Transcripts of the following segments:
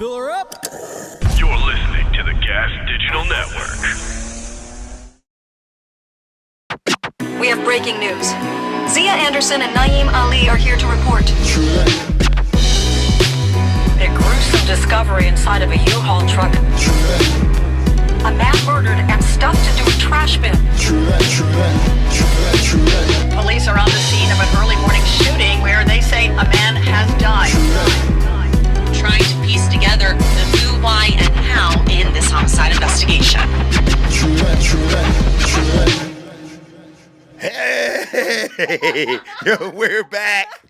Fill her up. You're listening to the Gas Digital Network. We have breaking news. Zia Anderson and Naim Ali are here to report. A gruesome discovery inside of a U-Haul truck. A man murdered and stuffed into a trash bin. Police are on the scene of an early morning shooting where they say a man has died. Trying to piece together the who, why, and how in this homicide investigation. Hey, yo, we're back.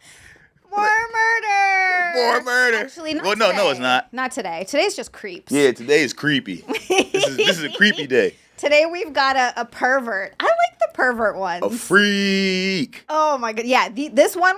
More murder. More murder. Actually, not well, today. no, it's not. Not today. Today's just creeps. Yeah, today is creepy. This is a creepy day. Today we've got a pervert. I like the pervert ones. A freak. Oh my god. Yeah, this one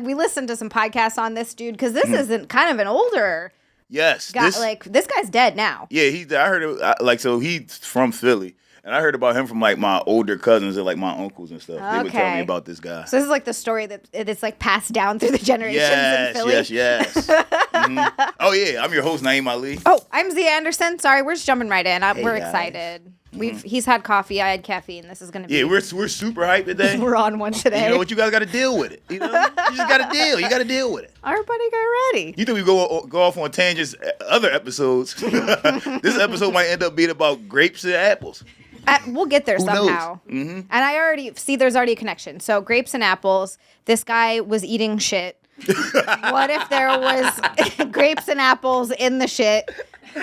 we listened to some podcasts on this dude because this isn't kind of an older Yes. guy. This guy's dead now. Yeah, I heard it. So he's from Philly. And I heard about him from like my older cousins and like my uncles and stuff. They would tell me about this guy. So this is like the story that it's like passed down through the generations in Philly. Yes. Mm-hmm. Oh yeah, I'm your host Naim Ali. Oh, I'm Zia Anderson. Sorry, we're just jumping right in. We're guys. excited. He's had coffee. I had caffeine. This is gonna be. Yeah, we're super hyped today. We're on one today. You know what? You guys got to deal with it. You know, you just got to deal. You got to deal with it. Everybody get ready. You think we go off on tangents other episodes? This episode might end up being about grapes and apples. We'll get there somehow. Mm-hmm. And I already see there's already a connection. So grapes and apples. This guy was eating shit. What if there was grapes and apples in the shit?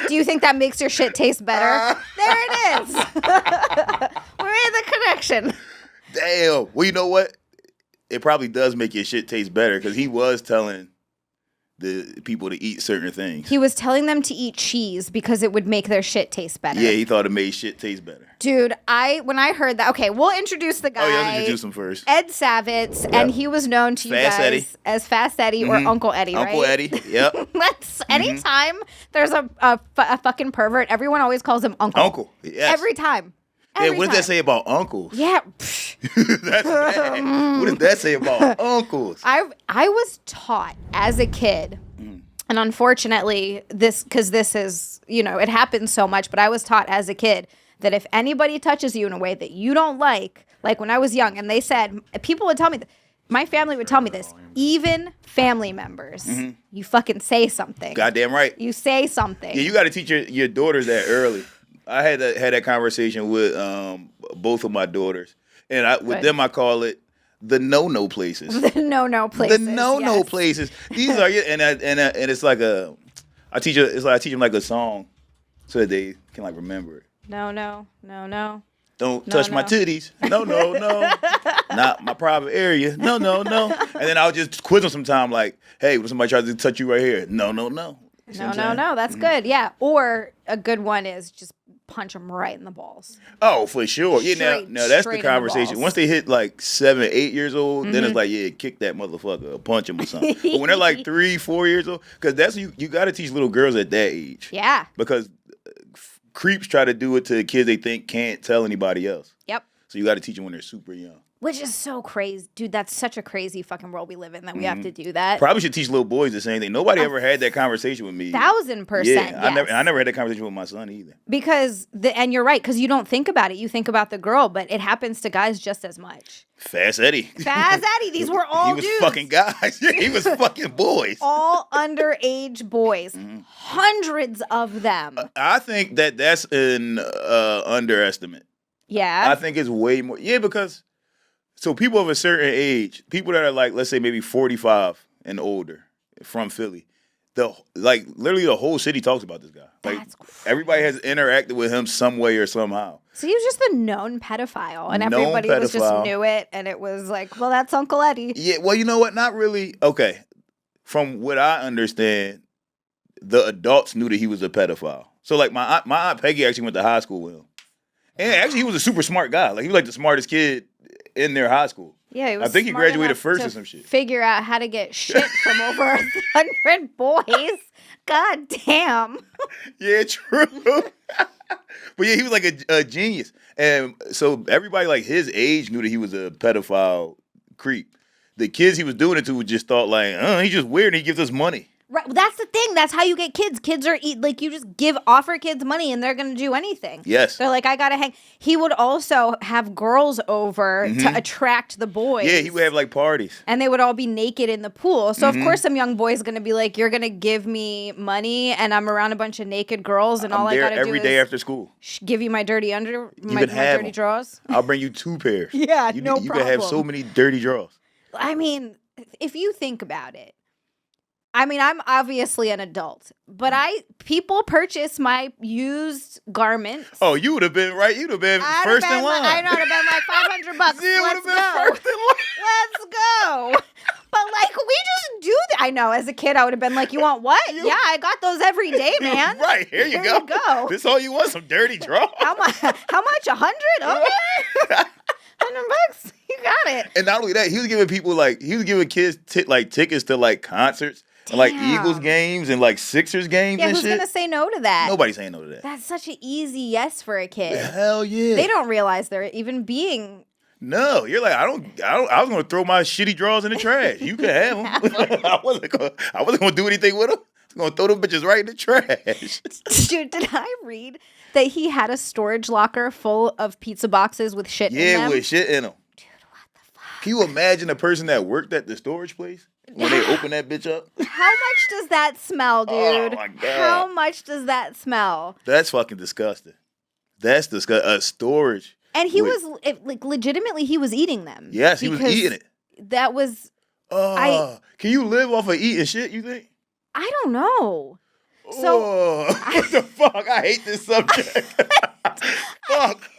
Do you think that makes your shit taste better? There it is. We made the connection. Damn. Well, you know what? It probably does make your shit taste better because he was telling the people to eat certain things. He was telling them to eat cheese because it would make their shit taste better. Yeah, he thought it made shit taste better. Dude, when I heard that, okay, we'll introduce the guy. Oh, yeah, let's introduce him first. Ed Savitz, and he was known to Fast you guys Eddie. as Fast Eddie or Uncle Eddie, right? Uncle Eddie, yep. That's anytime there's a fucking pervert, everyone always calls him Uncle. Uncle, yes. Every time. Yeah, what does that say about uncles? Yeah. That's bad. What does that say about uncles? I was taught as a kid, and unfortunately, this is, it happens so much, but I was taught as a kid that if anybody touches you in a way that you don't like when I was young, and they said, people would tell me, my family would tell me this, even family members, you fucking say something. Goddamn right. You say something. Yeah, you got to teach your daughters that early. I had that conversation with both of my daughters, and with them I call it the no places. The no places. The no places. These are and it's like I teach them like a song so that they can like remember it. No. Don't touch my titties. No. Not my private area. No. And then I'll just quiz them sometime like, hey, when somebody tries to touch you right here, no. No. That's good. Yeah. Or a good one is just punch them right in the balls. Oh, for sure. Yeah. Now that's the conversation. Once they hit like 7, 8 years old, then it's like, yeah, kick that motherfucker or punch him or something. But when they're like 3, 4 years old, because that's you got to teach little girls at that age. Yeah. Because creeps try to do it to kids they think can't tell anybody else. Yep. So you got to teach them when they're super young. Which is so crazy. Dude, that's such a crazy fucking world we live in that we have to do that. Probably should teach little boys the same thing. Nobody ever had that conversation with me. 1000%. Yeah, yes. I never had that conversation with my son either. Because, and you're right, because you don't think about it. You think about the girl, but it happens to guys just as much. Fast Eddie. Fast Eddie. These were all dudes. He was fucking guys. He was fucking boys. All underage boys. Hundreds of them. I think that's an underestimate. Yeah. I think it's way more. Yeah, because so people of a certain age, people that are like, let's say maybe 45 and older from Philly, literally the whole city talks about this guy. Like That's crazy. Everybody has interacted with him some way or somehow. So he was just the known pedophile, and everybody just knew it, and it was like, well, that's Uncle Eddie. Yeah, well, you know what? Not really. Okay. From what I understand, the adults knew that he was a pedophile. So like my aunt Peggy actually went to high school with him. And actually he was a super smart guy. Like he was like the smartest kid in their high school. Yeah, he was I think he smart graduated enough first to or some shit. Figure out how to get shit from over 100 boys. God damn. Yeah, true. But yeah, he was like a genius. And so everybody like his age knew that he was a pedophile creep. The kids he was doing it to just thought like, he's just weird and he gives us money. Right, well, that's the thing. That's how you get kids. Kids are like you just offer kids money and they're gonna do anything. Yes. They're like, I gotta hang. He would also have girls over to attract the boys. Yeah, he would have like parties. And they would all be naked in the pool. So of course some young boy's gonna be like, you're gonna give me money and I'm around a bunch of naked girls and all I gotta do every day is after school. Give you my dirty my can have dirty 'em. drawers. I'll bring you 2 pairs. Yeah, you, no You can have so problem. many dirty drawers. I mean, if you think about it, I mean, I'm obviously an adult, but people purchase my used garments. Oh, you would have been right. You'd have been first in line. I know, I'd have been like $500. You would have Let's been go. first in line. Let's go. But like, we just do that. I know. As a kid, I would have been like, "You want what? Yeah, I got those every day, man." Right, here you go. This all you want? Some dirty drawers. How much? 100? Okay. $100. You got it. And not only that, he was giving kids tickets to like concerts and like Damn. Eagles games and like Sixers games Yeah, and who's shit. gonna say no to that? Nobody's saying no to that. That's such an easy yes for a kid. Hell yeah. They don't realize they're even being. No, you're like, I was gonna throw my shitty drawers in the trash. You can have them. I wasn't gonna do anything with them. I was gonna throw them bitches right in the trash. Dude, did I read that he had a storage locker full of pizza boxes with shit in them? Yeah, with shit in them. Dude, what the fuck? Can you imagine a person that worked at the storage place when they open that bitch up? How much does that smell, dude? Oh, my God. How much does that smell? That's fucking disgusting. That's disgusting. A storage. And he was, legitimately, he was eating them. Yes, he was eating it. That was, Can you live off of eating shit, you think? I don't know. So, what the fuck? I hate this subject. Fuck.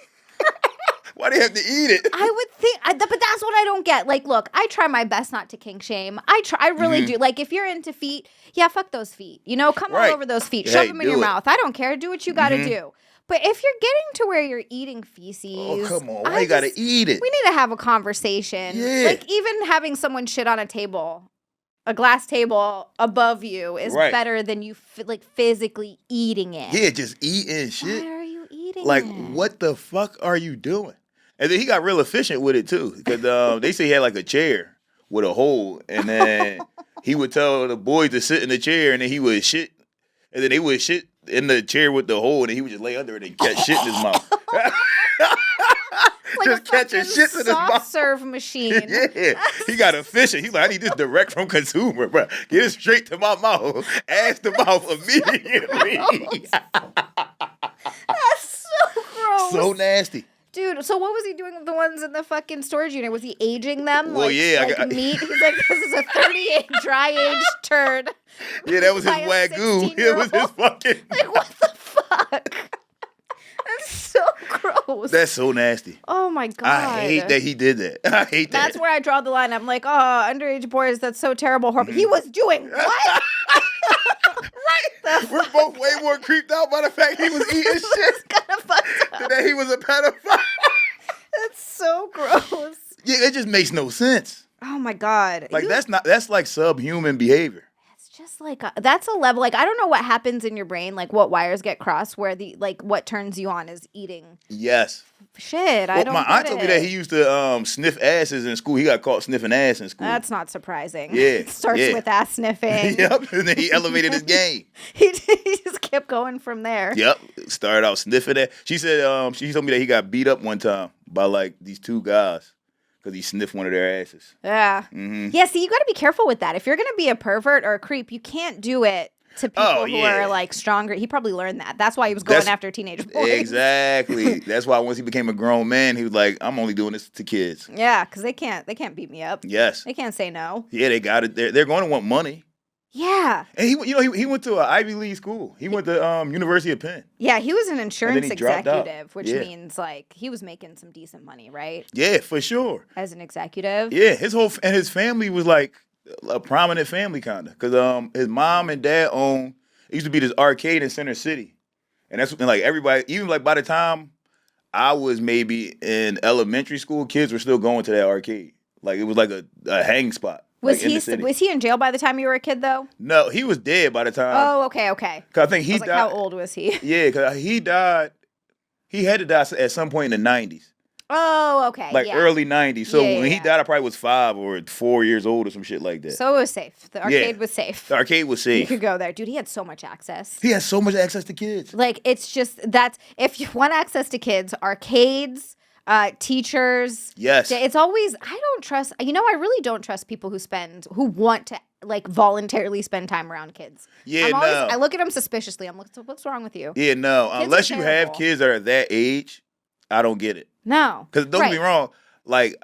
Why do you have to eat it? I would think, but that's what I don't get. Like, look, I try my best not to kink shame. I really do. Like, if you're into feet, yeah, fuck those feet. You know, come all over those feet. Shove them in your mouth. I don't care. Do what you got to do. But if you're getting to where you're eating feces, oh, come on. Why you got to eat it? We need to have a conversation. Yeah. Like, even having someone shit on a table, a glass table above you is better than you physically eating it. Yeah, just eating shit. Why are you eating like, it? what the fuck are you doing? And then he got real efficient with it, too. Because they say he had, like, a chair with a hole. And then he would tell the boys to sit in the chair. And then he would shit. And then they would shit in the chair with the hole. And then he would just lay under it and catch shit in his mouth. Like just catching shit in his mouth. soft serve machine. Yeah, he got efficient. He's like, I need this direct from consumer, bro. Get it straight to my mouth. Ass to mouth immediately. That's so gross. So nasty. Dude, so what was he doing with the ones in the fucking storage unit? Was he aging them? Well, yeah, like meat? He's like, this is a 38 dry-aged turd. Yeah, that was his by a wagyu. 16-year-old. It was his fucking... Like, what the fuck? That's so gross. That's so nasty. Oh, my God. I hate that he did that. I hate that. That's where I draw the line. I'm like, oh, underage boys, that's so terrible. Horrible. He was doing what? Right. We're both way more creeped out by the fact he was eating shit Kind of fucked up. than that he was a pedophile. That's so gross. Yeah, it just makes no sense. Oh, my God. Like, that's like subhuman behavior. It's just like that's a level. Like, I don't know what happens in your brain, like what wires get crossed, where what turns you on is eating. Yes. Shit, I don't. My aunt get told me it. that he used to sniff asses in school. He got caught sniffing ass in school. That's not surprising. Yeah, It starts yeah. with ass sniffing. Yep, and then he elevated his game. he just kept going from there. Yep, started out sniffing that. She said she told me that he got beat up one time by like these 2 guys because he sniffed one of their asses. Yeah. Mm-hmm. Yeah. See, you got to be careful with that. If you're gonna be a pervert or a creep, you can't do it to people who are like stronger. He probably learned that. That's why he was going after teenage boys. Exactly. That's why once he became a grown man, he was like, "I'm only doing this to kids." Yeah, because they can't beat me up. Yes. They can't say no. Yeah, they got it. They're going to want money. Yeah. And he went to an Ivy League school. He went to University of Penn. Yeah, he was an insurance he dropped out. executive, which means like he was making some decent money, right? Yeah, for sure. As an executive. Yeah, his family was like a prominent family kind of, because his mom and dad owned. It used to be this arcade in Center City, and that's and like everybody. Even like by the time I was maybe in elementary school, kids were still going to that arcade. Like it was like a hang spot. Was like, he in jail by the time you were a kid though? No, he was dead by the time. Oh, okay. Cause I think he died. How old was he? Yeah, because he died. He had to die at some point in the 90s. Oh, okay. Like yeah. early 90s. So Yeah, when he yeah. died, I probably was 5 or 4 years old or some shit like that. So it was safe. The arcade was safe. The arcade was You safe. could go there. Dude, he had so much access. He has so much access to kids. Like, it's just, that's, if you want access to kids, arcades, teachers. Yes. It's always, I don't trust, I really don't trust people who want to, like, voluntarily spend time around kids. Yeah, I look at them suspiciously. I'm like, so what's wrong with you? Yeah, no. Kids Unless are you have terrible. kids that are that age, I don't get it. No. Because don't get me wrong, like,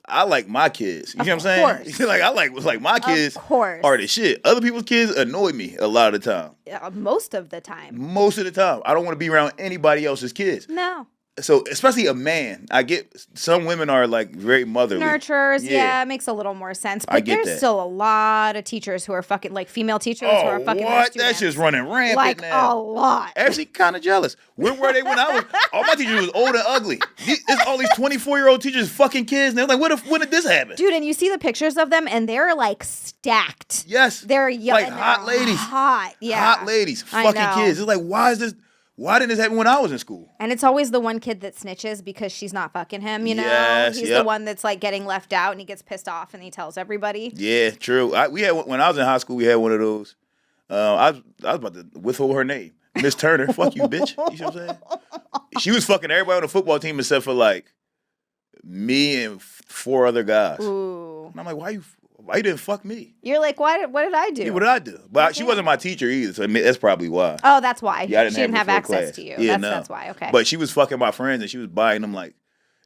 I like my kids. You know what I'm saying? Like, I like my kids are the shit. Other people's kids annoy me a lot of the time. Most of the time. Most of the time. I don't want to be around anybody else's kids. No. So, especially a man, I get some women are like very motherly. Nurturers, yeah, it makes a little more sense. But I get there's that. still a lot of teachers who are fucking, like, female teachers who are fucking their what? students. That's just running rampant like, now. a lot. Actually, kind of jealous. Where were they when I was? All my teachers was old and ugly. It's all these 24-year-old teachers fucking kids. And they're like, when did this happen? Dude, and you see the pictures of them, and they're, like, stacked. Yes. They're young. Like hot ladies. Hot, yeah. Hot ladies. I Fucking know. kids. It's like, why didn't this happen when I was in school? And it's always the one kid that snitches because she's not fucking him, you know? Yes, He's yep. the one that's, like, getting left out, and he gets pissed off, and he tells everybody. Yeah, true. When I was in high school, we had one of those. I was about to withhold her name. Miss Turner. Fuck you, bitch. You know what I'm saying? She was fucking everybody on the football team except for, like, me and 4 other guys. Ooh. And I'm like, why you didn't fuck me? You're like, what did I do? Yeah, what did I do? But she wasn't my teacher either, so I mean, that's probably why. Oh, that's why. Yeah, I She didn't have her access class. to you. Yeah, That's why, okay. But she was fucking my friends, and she was buying them, like,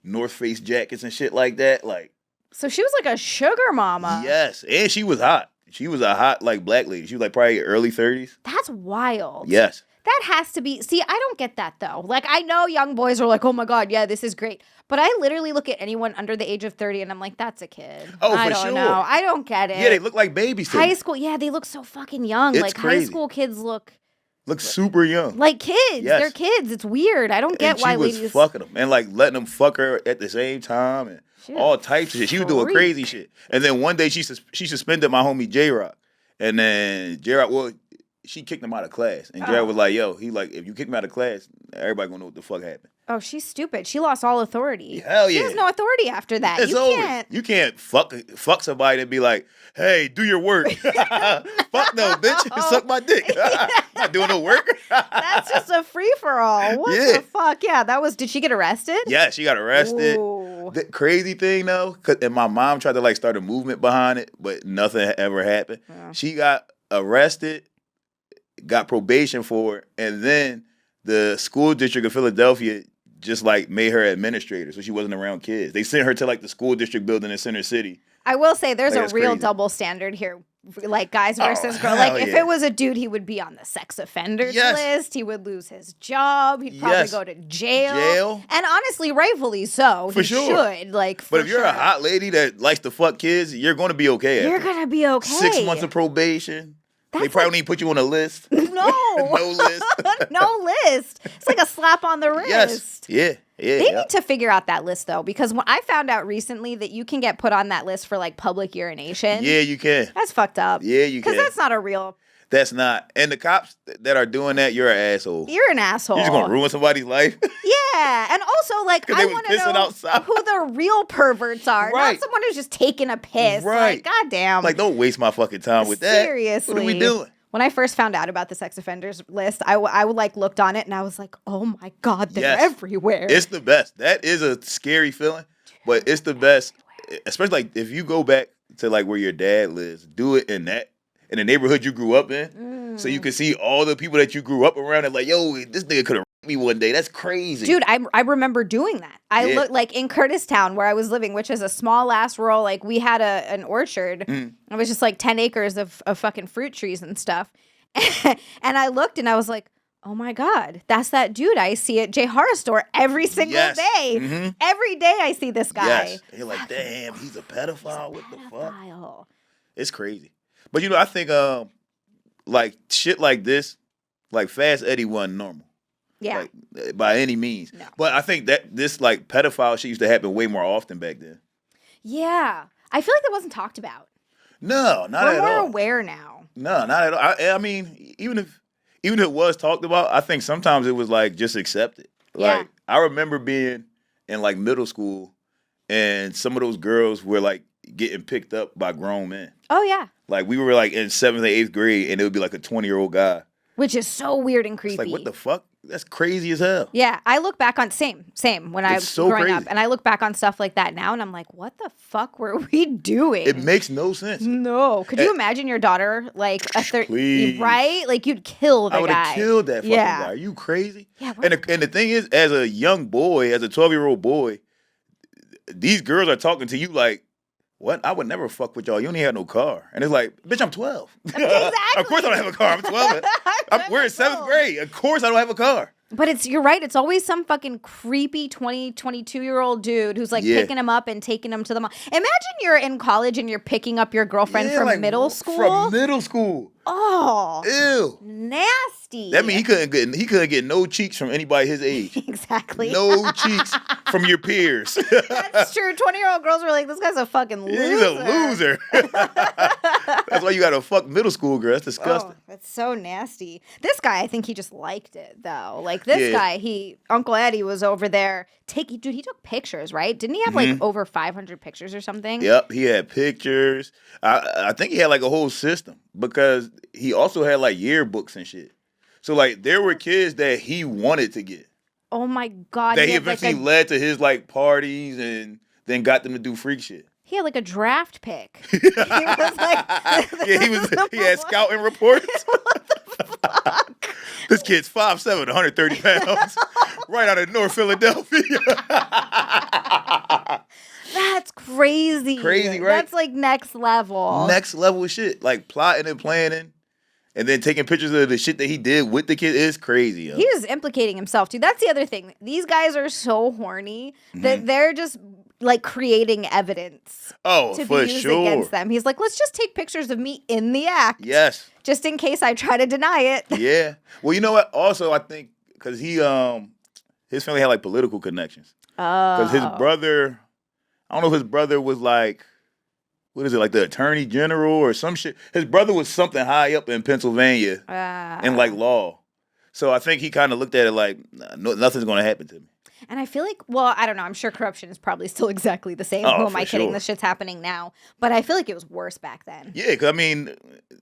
North Face jackets and shit like that. Like, So she was like a sugar mama. yes. And she was hot. She was a hot, like, black lady. She was, like, probably early 30s. That's wild. Yes. That has to be. See, I don't get that though. Like, I know young boys are like, oh my God, yeah, this is great. But I literally look at anyone under the age of 30 and I'm like, that's a kid. Oh, I for don't sure. know. I don't get it. Yeah, they look like babies to High me. school, yeah, they look so fucking young. It's Like, crazy. high school kids look Look super young. like kids. Yes. They're kids. It's weird. I don't get And why she was ladies. fucking them and, like, letting them fuck her at the same time and She was all types of shit. She was doing freak. crazy shit. And then one day she suspended my homie J-Rock. And then J-Rock, well, she kicked him out of class. And J-Rock was like, yo, if you kick me out of class, everybody gonna know what the fuck happened. Oh, she's stupid. She lost all authority. Hell She yeah. has no authority after that. It's you over. can't. You can't fuck somebody and be like, hey, do your work. Fuck no, bitch. Suck my dick. I'm not doing no work. That's just a free for all. What Yeah. the fuck? Yeah, that was. Did she get arrested? Yeah, she got arrested. Ooh. The crazy thing though, and my mom tried to, like, start a movement behind it, but nothing ever happened. Yeah. She got arrested, got probation for it, and then the school district of Philadelphia just, like, made her administrator, so she wasn't around kids. They sent her to, like, the school district building in Center City. I will say there's Like, a that's real crazy. double standard here. Like, guys Oh, versus girls. hell Like, if yeah. it was a dude, he would be on the sex offenders Yes. list. He would lose his job. He'd probably Yes. go to jail. Jail. And honestly, rightfully so. For he sure. should. Like, But for if you're a sure. hot lady that likes to fuck kids, you're going to be okay. You're after. gonna be okay. 6 months of probation. They That's probably like- don't even put you on a list. No. No list. No list. It's like a slap on the wrist. Yes. Yeah. Yeah. They yeah. need to figure out that list though, because when I found out recently that you can get put on that list for like public urination. Yeah, you can. That's fucked up. Yeah, you can. Because that's not a real. That's not. And the cops that are doing that, you're an asshole. You're an asshole. You're just gonna ruin somebody's life. Yeah, and also like 'Cause I they was want to pissing know outside. who the real perverts are, Right. not someone who's just taking a piss. Right. Like, goddamn. Like, don't waste my fucking time with that. Seriously. What are we doing? When I first found out about the sex offenders list, I would like looked on it and I was like, oh my God, they're Yes. everywhere. It's the best. That is a scary feeling, but it's the best. Especially, like, if you go back to, like, where your dad lives, do it in the neighborhood you grew up in, so you can see all the people that you grew up around and, like, yo, this nigga could have me one day. That's crazy. Dude, I remember doing that. I Yeah. looked like in Curtistown where I was living, which is a small ass rural, like we had an orchard. It was just like 10 acres of fucking fruit trees and stuff. And I looked and I was like, oh my God, that's that dude I see at J Horror Store every single Yes. day. Mhm. Every day I see this guy. Yes. You're like, damn, he's a pedophile. What the fuck? Pedophile. It's crazy. But, I think, like, shit like this, like, Fast Eddie wasn't normal. Yeah. Like, by any means. No. But I think that this, like, pedophile shit used to happen way more often back then. Yeah. I feel like that wasn't talked about. No, not We're at more all. aware now. No, not at all. I mean, even if it was talked about, I think sometimes it was, like, just accepted. Yeah. Like, I remember being in like middle school, and some of those girls were like getting picked up by grown men. Oh yeah. Like we were like in 7th or 8th grade, and it would be like a 20-year-old guy. Which is so weird and creepy. It's like, what the fuck? That's crazy as hell. Yeah, I look back on same when I was so growing crazy. up, and I look back on stuff like that now, and I'm like, what the fuck were we doing? It makes no sense. No, could you imagine your daughter like a Please. right? Like you'd kill the I would guy. have killed that fucking Yeah. guy. Are you crazy? Yeah, and the thing is, as a young boy, as a 12-year-old boy, these girls are talking to you like, what? I would never fuck with y'all. You don't even have no car. And it's like, bitch, I'm 12. Exactly. Of course I don't have a car. I'm 12. We're in 7th grade. Of course I don't have a car. But you're right. It's always some fucking creepy 22-year-old dude who's like picking him up and taking him to the mall. Imagine you're in college and you're picking up your girlfriend from like, middle school. From middle school. Oh, Ew. nasty. That means he couldn't get no cheeks from anybody his age. Exactly. No cheeks from your peers. That's true. 20-year-old girls were like, this guy's a fucking loser. He's a loser. That's why you gotta fuck middle school girl. That's disgusting. Oh, that's so nasty. This guy, I think he just liked it though. Like this guy, Uncle Eddie was over there he took pictures, right? Didn't he have like over 500 pictures or something? Yep, he had pictures. I think he had like a whole system because he also had like yearbooks and shit. So like there were kids that he wanted to get. Oh my God. That he eventually led to his like parties and then got them to do freak shit. He had like a draft pick. He was like, he had scouting reports. What the fuck? This kid's 5'7", 130 pounds, right out of North Philadelphia. That's crazy. Crazy, right? That's like next level. Next level shit, like plotting and planning, and then taking pictures of the shit that he did with the kid is crazy. Yo. He was implicating himself too. That's the other thing. These guys are so horny that they're just like creating evidence to be used against them. He's like, let's just take pictures of me in the act. Yes. Just in case I try to deny it. Yeah. Well, you know what? Also, I think because his family had like political connections. Because his brother, I don't know if his brother was like, what is it, like the attorney general or some shit. His brother was something high up in Pennsylvania in like law. So I think he kind of looked at it like, nothing's going to happen to me. And I feel like, well, I don't know. I'm sure corruption is probably still exactly the same. Who am I kidding? Sure. This shit's happening now. But I feel like it was worse back then. Yeah, because I mean,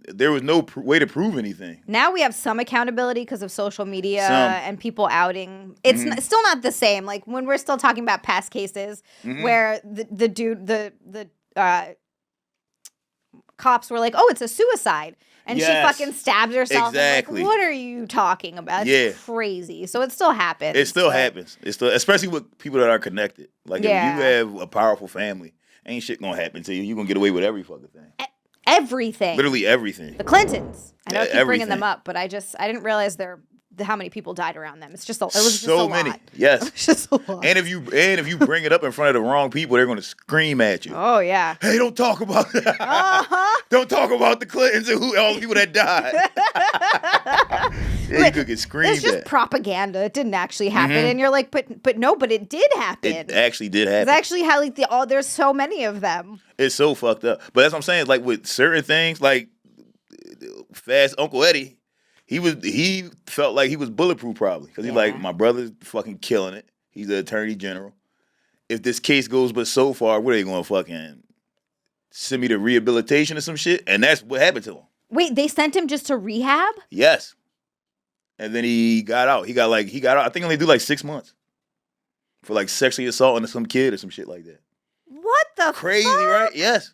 there was no way to prove anything. Now we have some accountability because of social media and people outing. It's still not the same. Like when we're still talking about past cases where the dude, the cops were like, oh, it's a suicide. And she fucking stabbed herself. Exactly. Like, what are you talking about? It's crazy. So it still happens. It still happens. It's still, especially with people that are connected. Like if you have a powerful family, ain't shit gonna happen to you. You're gonna get away with every fucking thing. Everything. Literally everything. The Clintons. I know I keep bringing Everything. them up, but I didn't realize how many people died around them. It was just so a many. lot. Yes. It was just a lot. And if you bring it up in front of the wrong people, they're gonna scream at you. Oh yeah. Hey, don't talk about that. Don't talk about the Clintons and all the people that died. You could get screamed It's just at. propaganda. It didn't actually happen, and you're like, but it did happen. It actually did happen. It's actually how like there's so many of them. It's so fucked up. But that's what I'm saying. Like with certain things, like Fast Uncle Eddie, he felt like he was bulletproof probably because he's like, my brother's fucking killing it. He's the attorney general. If this case goes but so far, what are they going to fucking send me to rehabilitation or some shit? And that's what happened to him. Wait, they sent him just to rehab? Yes. And then he got out. He got out. I think only do like 6 months for like sexually assaulting some kid or some shit like that. What the Crazy, fuck? right? Yes.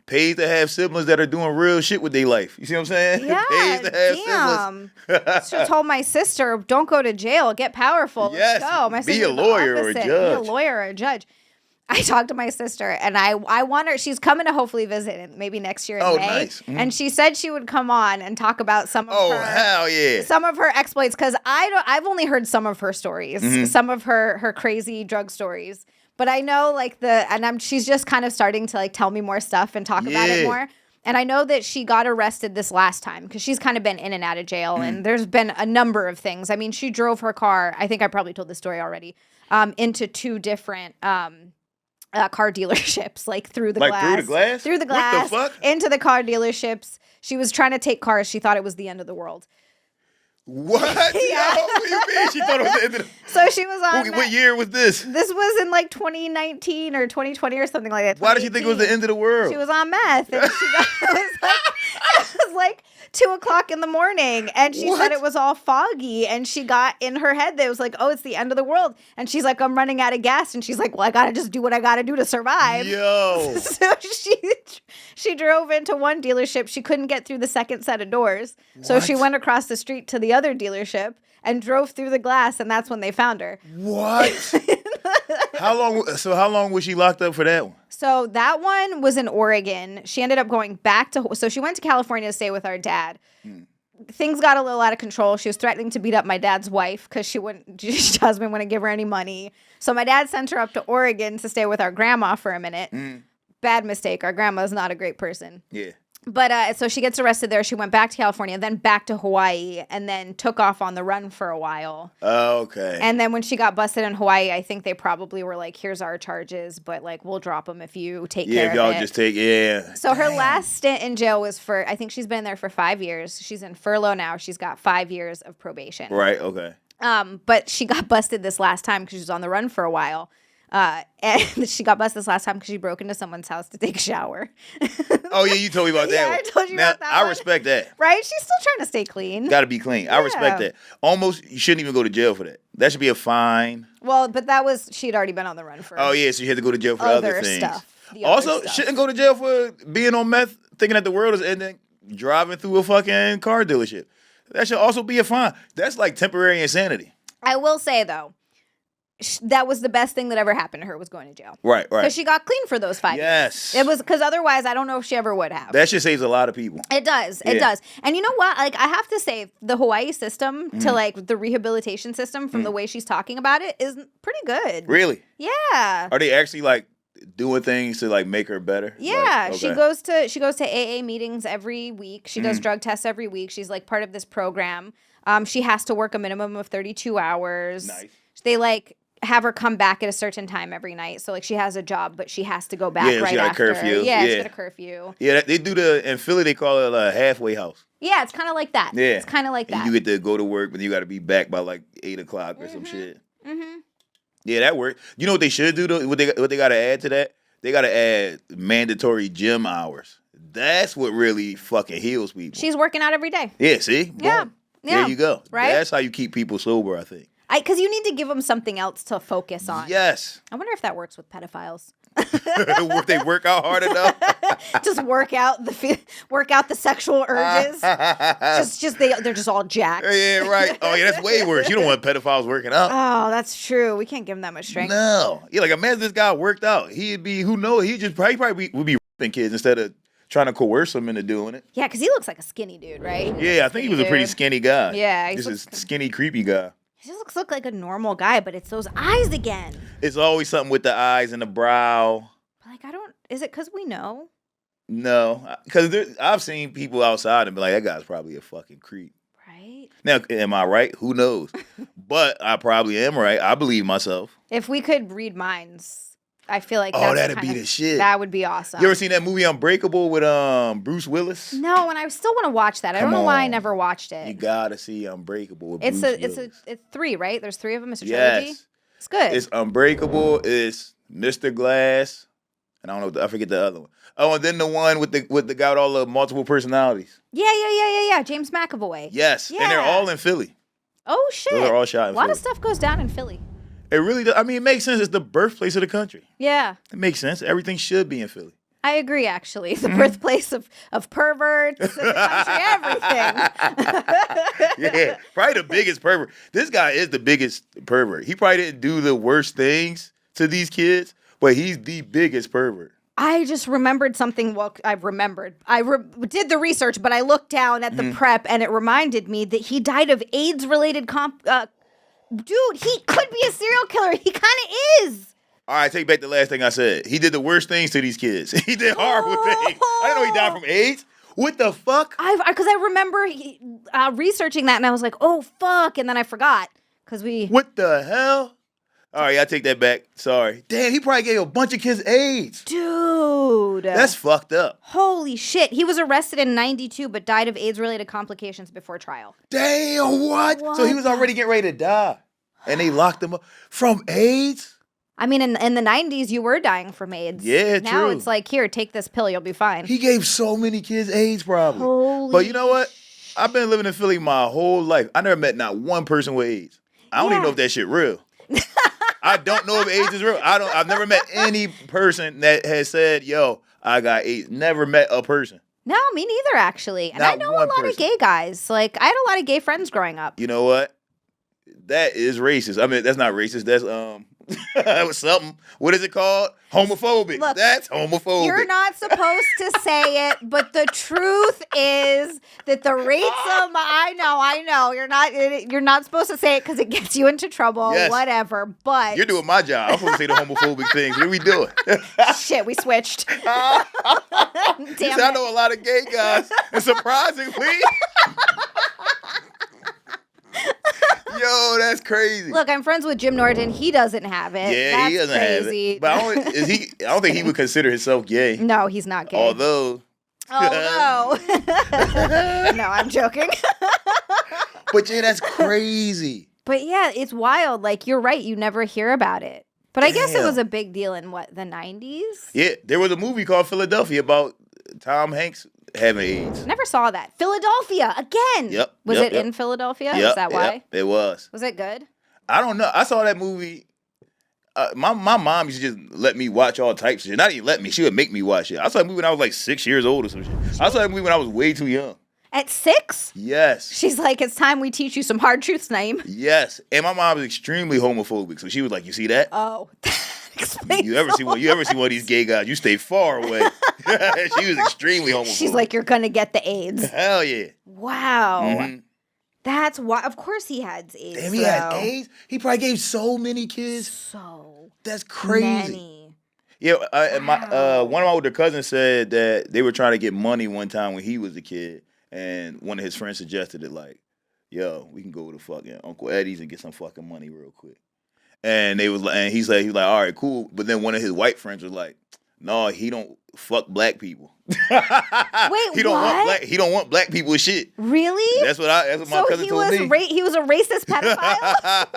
Pays to have siblings that are doing real shit with their life. You see what I'm saying? Yeah, Pays to have siblings. Should have told my sister, don't go to jail, get powerful. Yes, Let's go. My be sister's a lawyer the or a opposite. judge. Be a lawyer or a judge. I talked to my sister, and I want her. She's coming to hopefully visit maybe next year in May. Nice. Mm-hmm. And she said she would come on and talk about some of her. Hell yeah. Some of her exploits, because I've only heard some of her stories, some of her crazy drug stories. But I know she's just kind of starting to like tell me more stuff and talk about it more. And I know that she got arrested this last time because she's kind of been in and out of jail. And there's been a number of things. I mean, she drove her car. I think I probably told this story already. Into 2 different car dealerships, like through the glass. Through the glass? Through the glass. What the fuck? Into the car dealerships. She was trying to take cars. She thought it was the end of the world. What? Yeah. Yo, what do you mean? She thought it was the end of the... So she was on. What year was this? This was in like 2019 or 2020 or something like that. Why did she think it was the end of the world? She was on meth, and it was like 2:00 in the morning, and she said it was all foggy, and she got in her head that it was like, oh, it's the end of the world, and she's like, I'm running out of gas, and she's like, well, I gotta just do what I gotta do to survive. Yo. So she drove into one dealership. She couldn't get through the second set of doors, so she went across the street to the other dealership and drove through the glass, and that's when they found her. What? How long was she locked up for that one? So that one was in Oregon. She ended up going back to, so she went to California to stay with our dad. Things got a little out of control. She was threatening to beat up my dad's wife because her husband wouldn't give her any money. So my dad sent her up to Oregon to stay with our grandma for a minute. Bad mistake. Our grandma's not a great person. Yeah. But so she gets arrested there. She went back to California, then back to Hawaii, and then took off on the run for a while. Okay. And then when she got busted in Hawaii, I think they probably were like, here's our charges, but like, we'll drop them if you take care of it. Yeah, if y'all just take, yeah. So her last stint in jail was for, I think she's been there for 5 years. She's in furlough now. She's got 5 years of probation. Right, okay. But she got busted this last time because she was on the run for a while. And she got busted this last time because she broke into someone's house to take a shower. Oh, yeah, you told me about that one. I told you now, about that I one. respect that. Right? She's still trying to stay clean. Got to be clean. I respect that. Almost, you shouldn't even go to jail for that. That should be a fine. Well, but that was, she'd already been on the run for Oh, yeah, so you had to go to jail for other things. Also, shouldn't go to jail for being on meth, thinking that the world is ending, driving through a fucking car dealership. That should also be a fine. That's like temporary insanity. I will say, though, that was the best thing that ever happened to her was going to jail. Right. Because she got clean for those 5 years. Yes. It was, because otherwise, I don't know if she ever would have. That shit saves a lot of people. It does. It does. And you know what? Like, I have to say, the Hawaii system to, like, the rehabilitation system from the way she's talking about it is pretty good. Really? Yeah. Are they actually, like, doing things to, like, make her better? Yeah. Like, okay. She goes to AA meetings every week. She does drug tests every week. She's, like, part of this program. She has to work a minimum of 32 hours. Nice. They, like, have her come back at a certain time every night. So, like, she has a job, but she has to go back Yeah, right she got after. a curfew. Yeah, she got a curfew. Yeah, they do in Philly, they call it a halfway house. Yeah, it's kind of like that. Yeah. It's kind of like And that. you get to go to work, but you got to be back by, like, 8 o'clock or some shit. Yeah, that works. You know what they should do, though? What they got to add to that? They got to add mandatory gym hours. That's what really fucking heals people. She's working out every day. Yeah, see? Yeah. Boom. Yeah. There you go. Right? That's how you keep people sober, I think. Because you need to give them something else to focus on. Yes. I wonder if that works with pedophiles. If they work out hard enough. Just work out the sexual urges. They're just all jacked. Yeah, right. Oh, yeah, that's way worse. You don't want pedophiles working out. Oh, that's true. We can't give them that much strength. No. Yeah, like imagine this guy worked out. He'd be, who knows? He probably would be raping kids instead of trying to coerce them into doing it. Yeah, because he looks like a skinny dude, right? Yeah, I think he was a pretty skinny guy. Yeah. Just a skinny, creepy guy. He just looks like a normal guy, but it's those eyes again. It's always something with the eyes and the brow. Like, is it because we know? No, because I've seen people outside and be like, that guy's probably a fucking creep. Right? Now, am I right? Who knows? But I probably am right. I believe myself. If we could read minds, I feel like that'd be the shit. That would be awesome. You ever seen that movie Unbreakable with Bruce Willis? No, and I still want to watch that. I don't know why I never watched it. You gotta see Unbreakable with Bruce Willis. It's 3, right? There's 3 of them. It's a yes. trilogy. It's good. It's Unbreakable. It's Mr. Glass. And I don't know. I forget the other one. Oh, and then the one with the guy with all the multiple personalities. Yeah. James McAvoy. Yes. Yeah. And they're all in Philly. Oh shit. Those are all shot in A lot Philly. of stuff goes down in Philly. It really does. I mean, it makes sense. It's the birthplace of the country. Yeah. It makes sense. Everything should be in Philly. I agree, actually. The birthplace of perverts in the country, everything. Yeah, probably the biggest pervert. This guy is the biggest pervert. He probably didn't do the worst things to these kids, but he's the biggest pervert. I just remembered something. Well, I remembered. I did the research, but I looked down at the prep, and it reminded me that he died of AIDS-related dude, he could be a serial killer. He kind of is. All right, take back the last thing I said. He did the worst things to these kids. He did horrible things. I didn't know he died from AIDS. What the fuck? Because I remember researching that, and I was like, oh, fuck. And then I forgot. What the hell? All right, I take that back. Sorry. Damn, he probably gave a bunch of kids AIDS. Dude. That's fucked up. Holy shit. He was arrested in 92, but died of AIDS-related complications before trial. Damn, what? So he was already getting ready to die. And they locked him up from AIDS? I mean, in the 90s, you were dying from AIDS. Yeah, now true. It's like, here, take this pill, you'll be fine. He gave so many kids AIDS, probably. Holy But you know what? I've been living in Philly my whole life. I never met not one person with AIDS. I don't even know if that shit real. I don't know if AIDS is real. I've never met any person that has said, yo, I got AIDS. Never met a person. No, me neither, actually. And Not I know a one lot of person. gay guys. Like, I had a lot of gay friends growing up. You know what? That is racist. I mean, that's not racist. That's that was something. What is it called? Homophobic. Look, That's homophobic. You're not supposed to say it, but the truth is that the rates of I know. You're not supposed to say it because it gets you into trouble, Yes. whatever. But You're doing my job. I'm supposed to say the homophobic things. What are we doing? shit, we switched. You Damn see, I it. know a lot of gay guys, and surprisingly, yo, that's crazy. Look, I'm friends with Jim Norton. He doesn't have it. Yeah, That's he doesn't crazy. have it. But I don't think he would consider himself gay. No, he's not gay. Although, no, I'm joking. but yeah, that's crazy. But yeah, it's wild. Like, you're right. You never hear about it. But I guess it Damn. was a big deal in, the 90s? Yeah, there was a movie called Philadelphia about Tom Hanks having AIDS. Never saw that. Philadelphia, again. Yep, Was yep, it yep. in Philadelphia? Yep, Is that why? yep, it was. Was it good? I don't know. I saw that movie. My mom used to just let me watch all types of shit. Not even let me. She would make me watch it. I saw that movie when I was like 6 years old or some shit. I saw that movie when I was way too young. At 6? Yes. She's like, it's time we teach you some hard truths, Naim. Yes. And my mom was extremely homophobic. So she was like, you see that? Oh. Explains You ever see one of these gay guys, you stay far away. She was extremely homophobic. She's like, you're going to get the AIDS. Hell yeah. Wow. Mhm. That's why. Of course he had AIDS. Damn, he had though. AIDS? He probably gave so many kids. So That's crazy. many. Yeah, and one of my older cousins said that they were trying to get money one time when he was a kid, and one of his friends suggested it, like, yo, we can go to fucking Uncle Eddie's and get some fucking money real quick. And he was like, all right, cool. But then one of his white friends was like, no, he don't fuck black people. Wait, he don't what? He don't want black people shit. Really? That's what my cousin told me. He was a racist pedophile?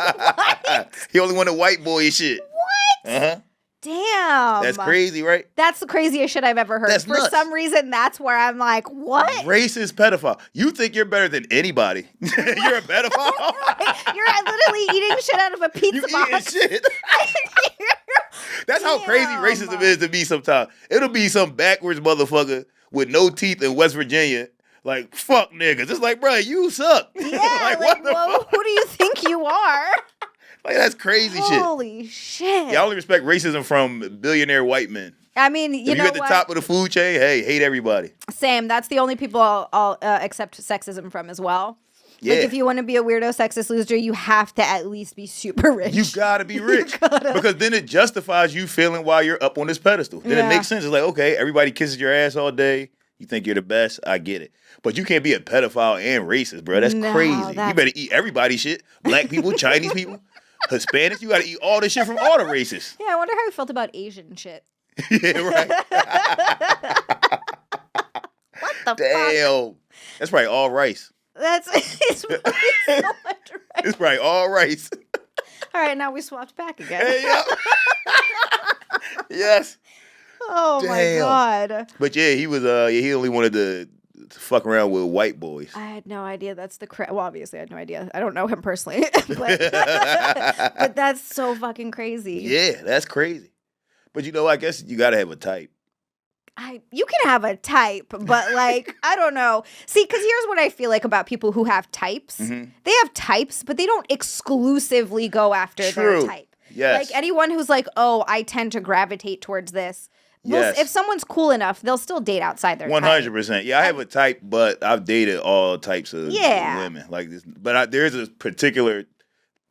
What? He only wanted white boy and shit. What? Uh-huh. Damn. That's crazy, right? That's the craziest shit I've ever heard. That's For nuts. some reason, that's where I'm like, what? Racist pedophile. You think you're better than anybody. You're a pedophile? You're literally eating shit out of a pizza You box. eating shit. That's how crazy Damn. racism is to me sometimes. It'll be some backwards motherfucker with no teeth in West Virginia. Like, fuck niggas. It's like, bro, you suck. Yeah, like, what the fuck? who do you think you are? Like, that's crazy shit. Holy shit. Yeah, I only respect racism from billionaire white men. I mean, If you know at the what? top of the food chain, hey, hate everybody. Same. That's the only people I'll accept sexism from as well. Yeah. Like, if you want to be a weirdo sexist loser, you have to at least be super rich. You gotta be rich. Because then it justifies you feeling while you're up on this pedestal. Then Yeah. it makes sense. It's like, okay, everybody kisses your ass all day. You think you're the best. I get it. But you can't be a pedophile and racist, bro. That's No, crazy. You that's- better eat everybody's shit. Black people, Chinese people, Hispanics. You gotta eat all this shit from all the races. Yeah, I wonder how he felt about Asian shit. Yeah, right. What the fuck? Damn. That's probably all rice. It's really so much right. It's probably all rice. All right, now we swapped back again. Hey, yo. Yes. Oh my Damn. god. But yeah, he was he only wanted to fuck around with white boys. I had no idea. That's the well, obviously I had no idea. I don't know him personally, but that's so fucking crazy. Yeah, that's crazy. But you know, I guess you gotta have a type. You can have a type, but like, I don't know. See, because here's what I feel like about people who have types. Mm-hmm. They have types, but they don't exclusively go after their True. type. Yes. Like anyone who's like, oh, I tend to gravitate towards this. Yes. If someone's cool enough, they'll still date outside their type. 100%. Yeah, I have a type, but I've dated all types of women like this. But there's a particular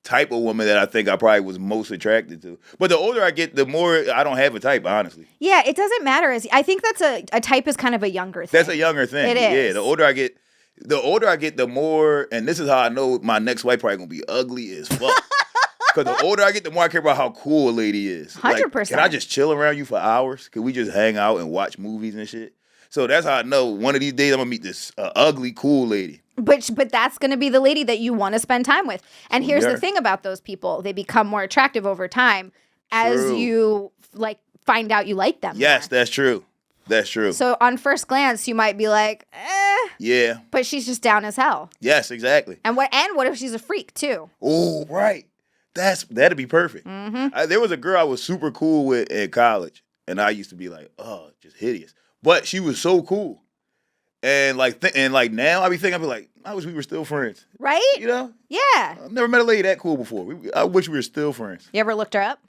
type of woman that I think I probably was most attracted to. But the older I get, the more I don't have a type, honestly. Yeah, it doesn't matter. I think that's a type is kind of a younger thing. That's a younger thing. It is. Yeah, the older I get, the more, and this is how I know my next wife probably gonna be ugly as fuck. Because the older I get, the more I care about how cool a lady is. 100%. Can I just chill around you for hours? Can we just hang out and watch movies and shit? So that's how I know one of these days I'm gonna meet this ugly, cool lady. But that's going to be the lady that you want to spend time with. And here's the thing about those people. They become more attractive over time as you find out you like them. Yes, more. that's true. That's true. So on first glance, you might be like, yeah. But she's just down as hell. Yes, exactly. And what if she's a freak too? Oh, right. That'd be perfect. Mm-hmm. There was a girl I was super cool with in college, and I used to be like, oh, just hideous. But she was so cool. And now I be like, I wish we were still friends. Right? You know? Yeah. I've never met a lady that cool before. I wish we were still friends. You ever looked her up?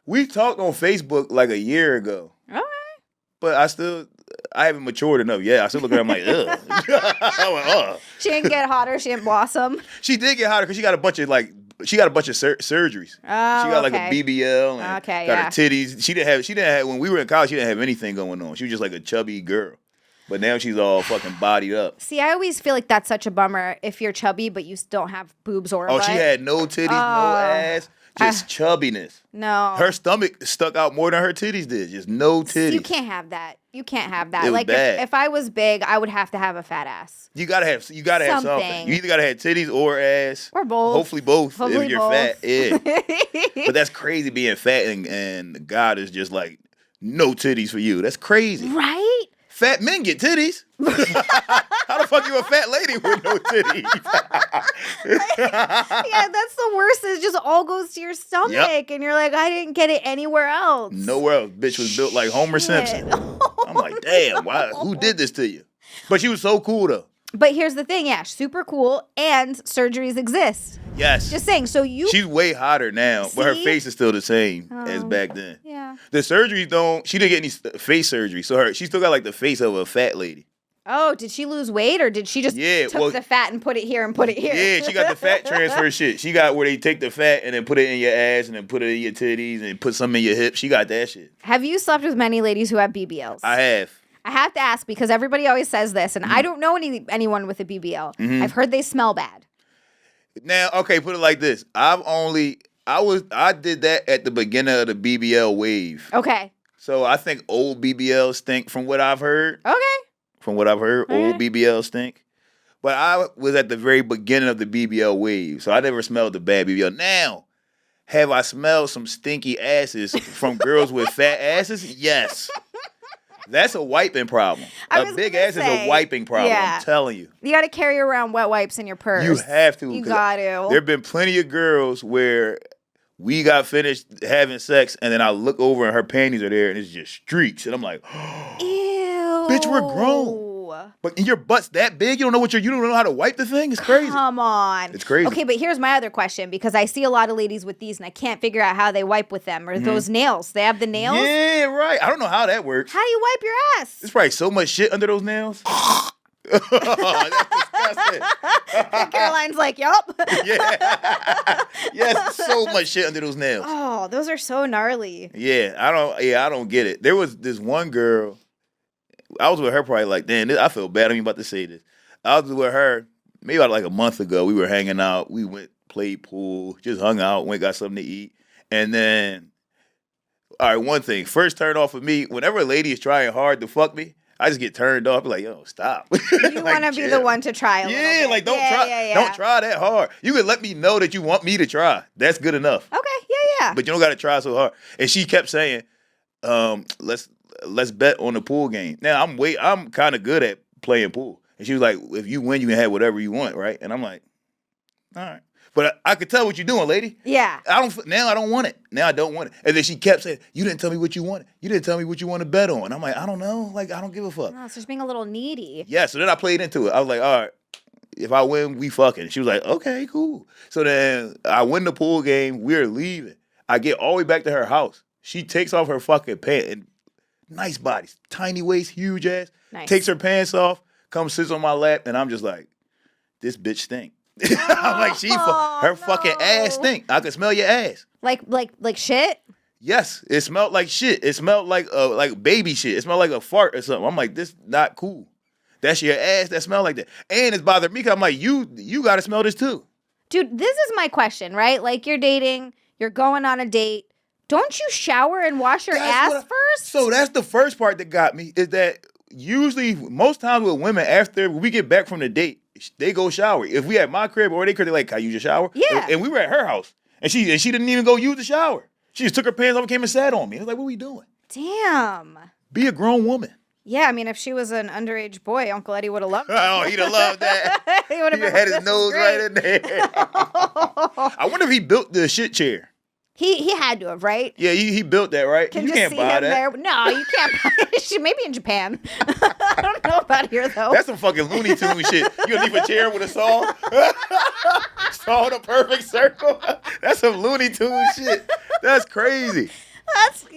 We talked on Facebook like a year ago. Okay. But I haven't matured enough yet. I still look at her, I'm like, ugh. I'm like, ugh. She didn't get hotter. She didn't blossom. She did get hotter because she got a bunch of surgeries. Oh, She got like okay. a BBL and got her titties. She didn't have when we were in college, she didn't have anything going on. She was just like a chubby girl. But now she's all fucking bodied up. See, I always feel like that's such a bummer if you're chubby, but you don't have boobs or a butt. She had no titties, no ass, just chubbiness. No. Her stomach stuck out more than her titties did. Just no titties. You can't have that. You can't have that. It was like bad. If I was big, I would have to have a fat ass. You gotta have something. You either gotta have titties or ass. Or both. Hopefully both. Hopefully if you're both. fat. Yeah. But that's crazy being fat and God is just like, no titties for you. That's crazy. Right? Fat men get titties. How the fuck you a fat lady with no titties? Yeah, that's the worst. It just all goes to your stomach. And you're like, I didn't get it anywhere else. Nowhere else. Bitch was built like Homer Simpson. I'm like, damn, why? Who did this to you? But she was so cool, though. But here's the thing, yeah, super cool, and surgeries exist. Yes. Just saying, so she's way hotter now, but her face is still the same as back then. Yeah. The surgeries she didn't get any face surgery, so she still got like the face of a fat lady. Oh, did she lose weight, or did she just took the fat and put it here and put it here? Yeah, she got the fat transfer shit. She got where they take the fat and then put it in your ass and then put it in your titties and put some in your hips. She got that shit. Have you slept with many ladies who have BBLs? I have. I have to ask because everybody always says this, and I don't know anyone with a BBL. I've heard they smell bad. Now, okay, put it like this. I did that at the beginning of the BBL wave. Okay. So I think old BBLs stink from what I've heard. Okay. From what I've heard, old BBLs stink. But I was at the very beginning of the BBL wave, so I never smelled the bad BBL. Now, have I smelled some stinky asses from girls with fat asses? Yes. That's a wiping problem. A big ass is a wiping problem, I'm telling you. You got to carry around wet wipes in your purse. You have to. You got to. There have been plenty of girls where we got finished having sex, and then I look over and her panties are there, and it's just streaks. And I'm like, ew. Bitch, we're grown. But your butt's that big, you don't know how to wipe the thing? It's crazy. Come on. It's crazy. Okay, but here's my other question, because I see a lot of ladies with these, and I can't figure out how they wipe with them. Or those nails. They have the nails? Yeah, right. I don't know how that works. How do you wipe your ass? There's probably so much shit under those nails. That's disgusting. Caroline's like, yup. Yeah. Yes, so much shit under those nails. Oh, those are so gnarly. Yeah, I don't get it. There was this one girl, I was with her probably like, damn, I feel bad. I'm about to say this. I was with her maybe about like a month ago. We were hanging out. We went, played pool, just hung out, went, got something to eat. And then, all right, one thing. First turn off for me, whenever a lady is trying hard to fuck me, I just get turned off. Like, yo, stop. You want to be the one to try a little bit. Like don't try that hard. You can let me know that you want me to try. That's good enough. Okay, yeah. But you don't got to try so hard. And she kept saying, let's bet on the pool game. Now I'm kind of good at playing pool. And she was like, if you win, you can have whatever you want, right? And I'm like, all right. But I could tell what you're doing, lady. Yeah. I don't want it. Now I don't want it. And then she kept saying, you didn't tell me what you wanted. You didn't tell me what you want to bet on. I'm like, I don't know. Like, I don't give a fuck. No, it's just being a little needy. Yeah, so then I played into it. I was like, all right, if I win, we fucking. She was like, okay, cool. So then I win the pool game. We're leaving. I get all the way back to her house. She takes off her fucking pants. And nice bodies. Tiny waist, huge ass. Nice. Takes her pants off, comes sits on my lap, and I'm just like, this bitch stink. I'm like, her fucking ass stink. I can smell your ass. Like shit? Yes, it smelled like shit. It smelled like baby shit. It smelled like a fart or something. I'm like, this not cool. That's your ass that smell like that. And it's bothering me because I'm like, you got to smell this too. Dude, this is my question, right? Like, you're dating, you're going on a date. Don't you shower and wash your ass first? So that's the first part that got me, is that usually, most times with women, after we get back from the date, they go shower. If we at my crib or they crib, they're like, can I use your shower? Yeah. And we were at her house, and she didn't even go use the shower. She just took her pants off and came and sat on me. I was like, what are we doing? Damn. Be a grown woman. Yeah, I mean, if she was an underage boy, Uncle Eddie would have loved it. Oh, he'd have loved that. He would have had his nose right in there. I wonder if he built the shit chair. He had to have, right? Yeah, he built that, right? Can you just can't see buy him that. there. No, you can't buy it. Maybe in Japan. I don't know about here, though. That's some fucking Looney Tunes shit. You gonna leave a chair with a saw? Saw in a perfect circle? That's some Looney Tunes shit. That's crazy.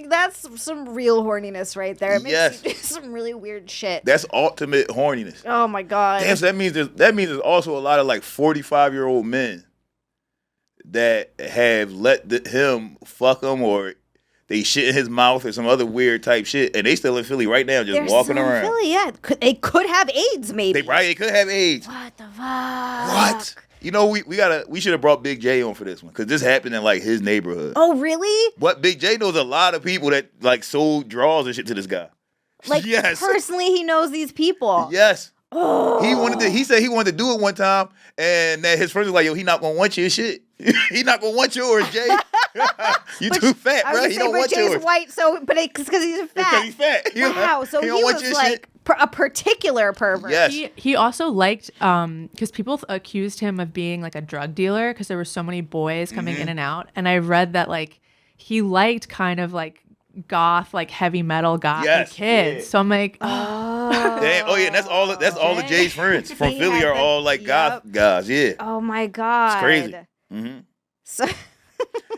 That's some real horniness right there. It makes Yes. you do some really weird shit. That's ultimate horniness. Oh my god. Damn, so that means there's also a lot of like 45-year-old men that have let him fuck them, or they shit in his mouth or some other weird type shit, and they still in Philly right now, just They're walking still in around. Philly, yeah. They could have AIDS, maybe. They could have AIDS. What the fuck? What? You know, we should have brought Big J on for this one, because this happened in like his neighborhood. Oh, really? But Big J knows a lot of people that like sold draws and shit to this guy. Like, yes. personally, he knows these people. Yes. Oh. He said he wanted to do it one time, and that his friends was like, yo, he not gonna want your shit. He not gonna want yours, Jay. You too fat, bro. He don't want Jay's yours. white, but it's because he's fat. Because he's fat. Wow, so he don't want was your like shit. a particular pervert. Yes. He also liked, because people accused him of being like a drug dealer because there were so many boys coming in and out. And I read that like he liked kind of like goth, like heavy metal goth kids. Yeah. So I'm like, Damn. Oh yeah, and that's all of Jay's friends from He Philly had are the- all like goth guys. Yeah. Oh my god. It's crazy. Mm-hmm. So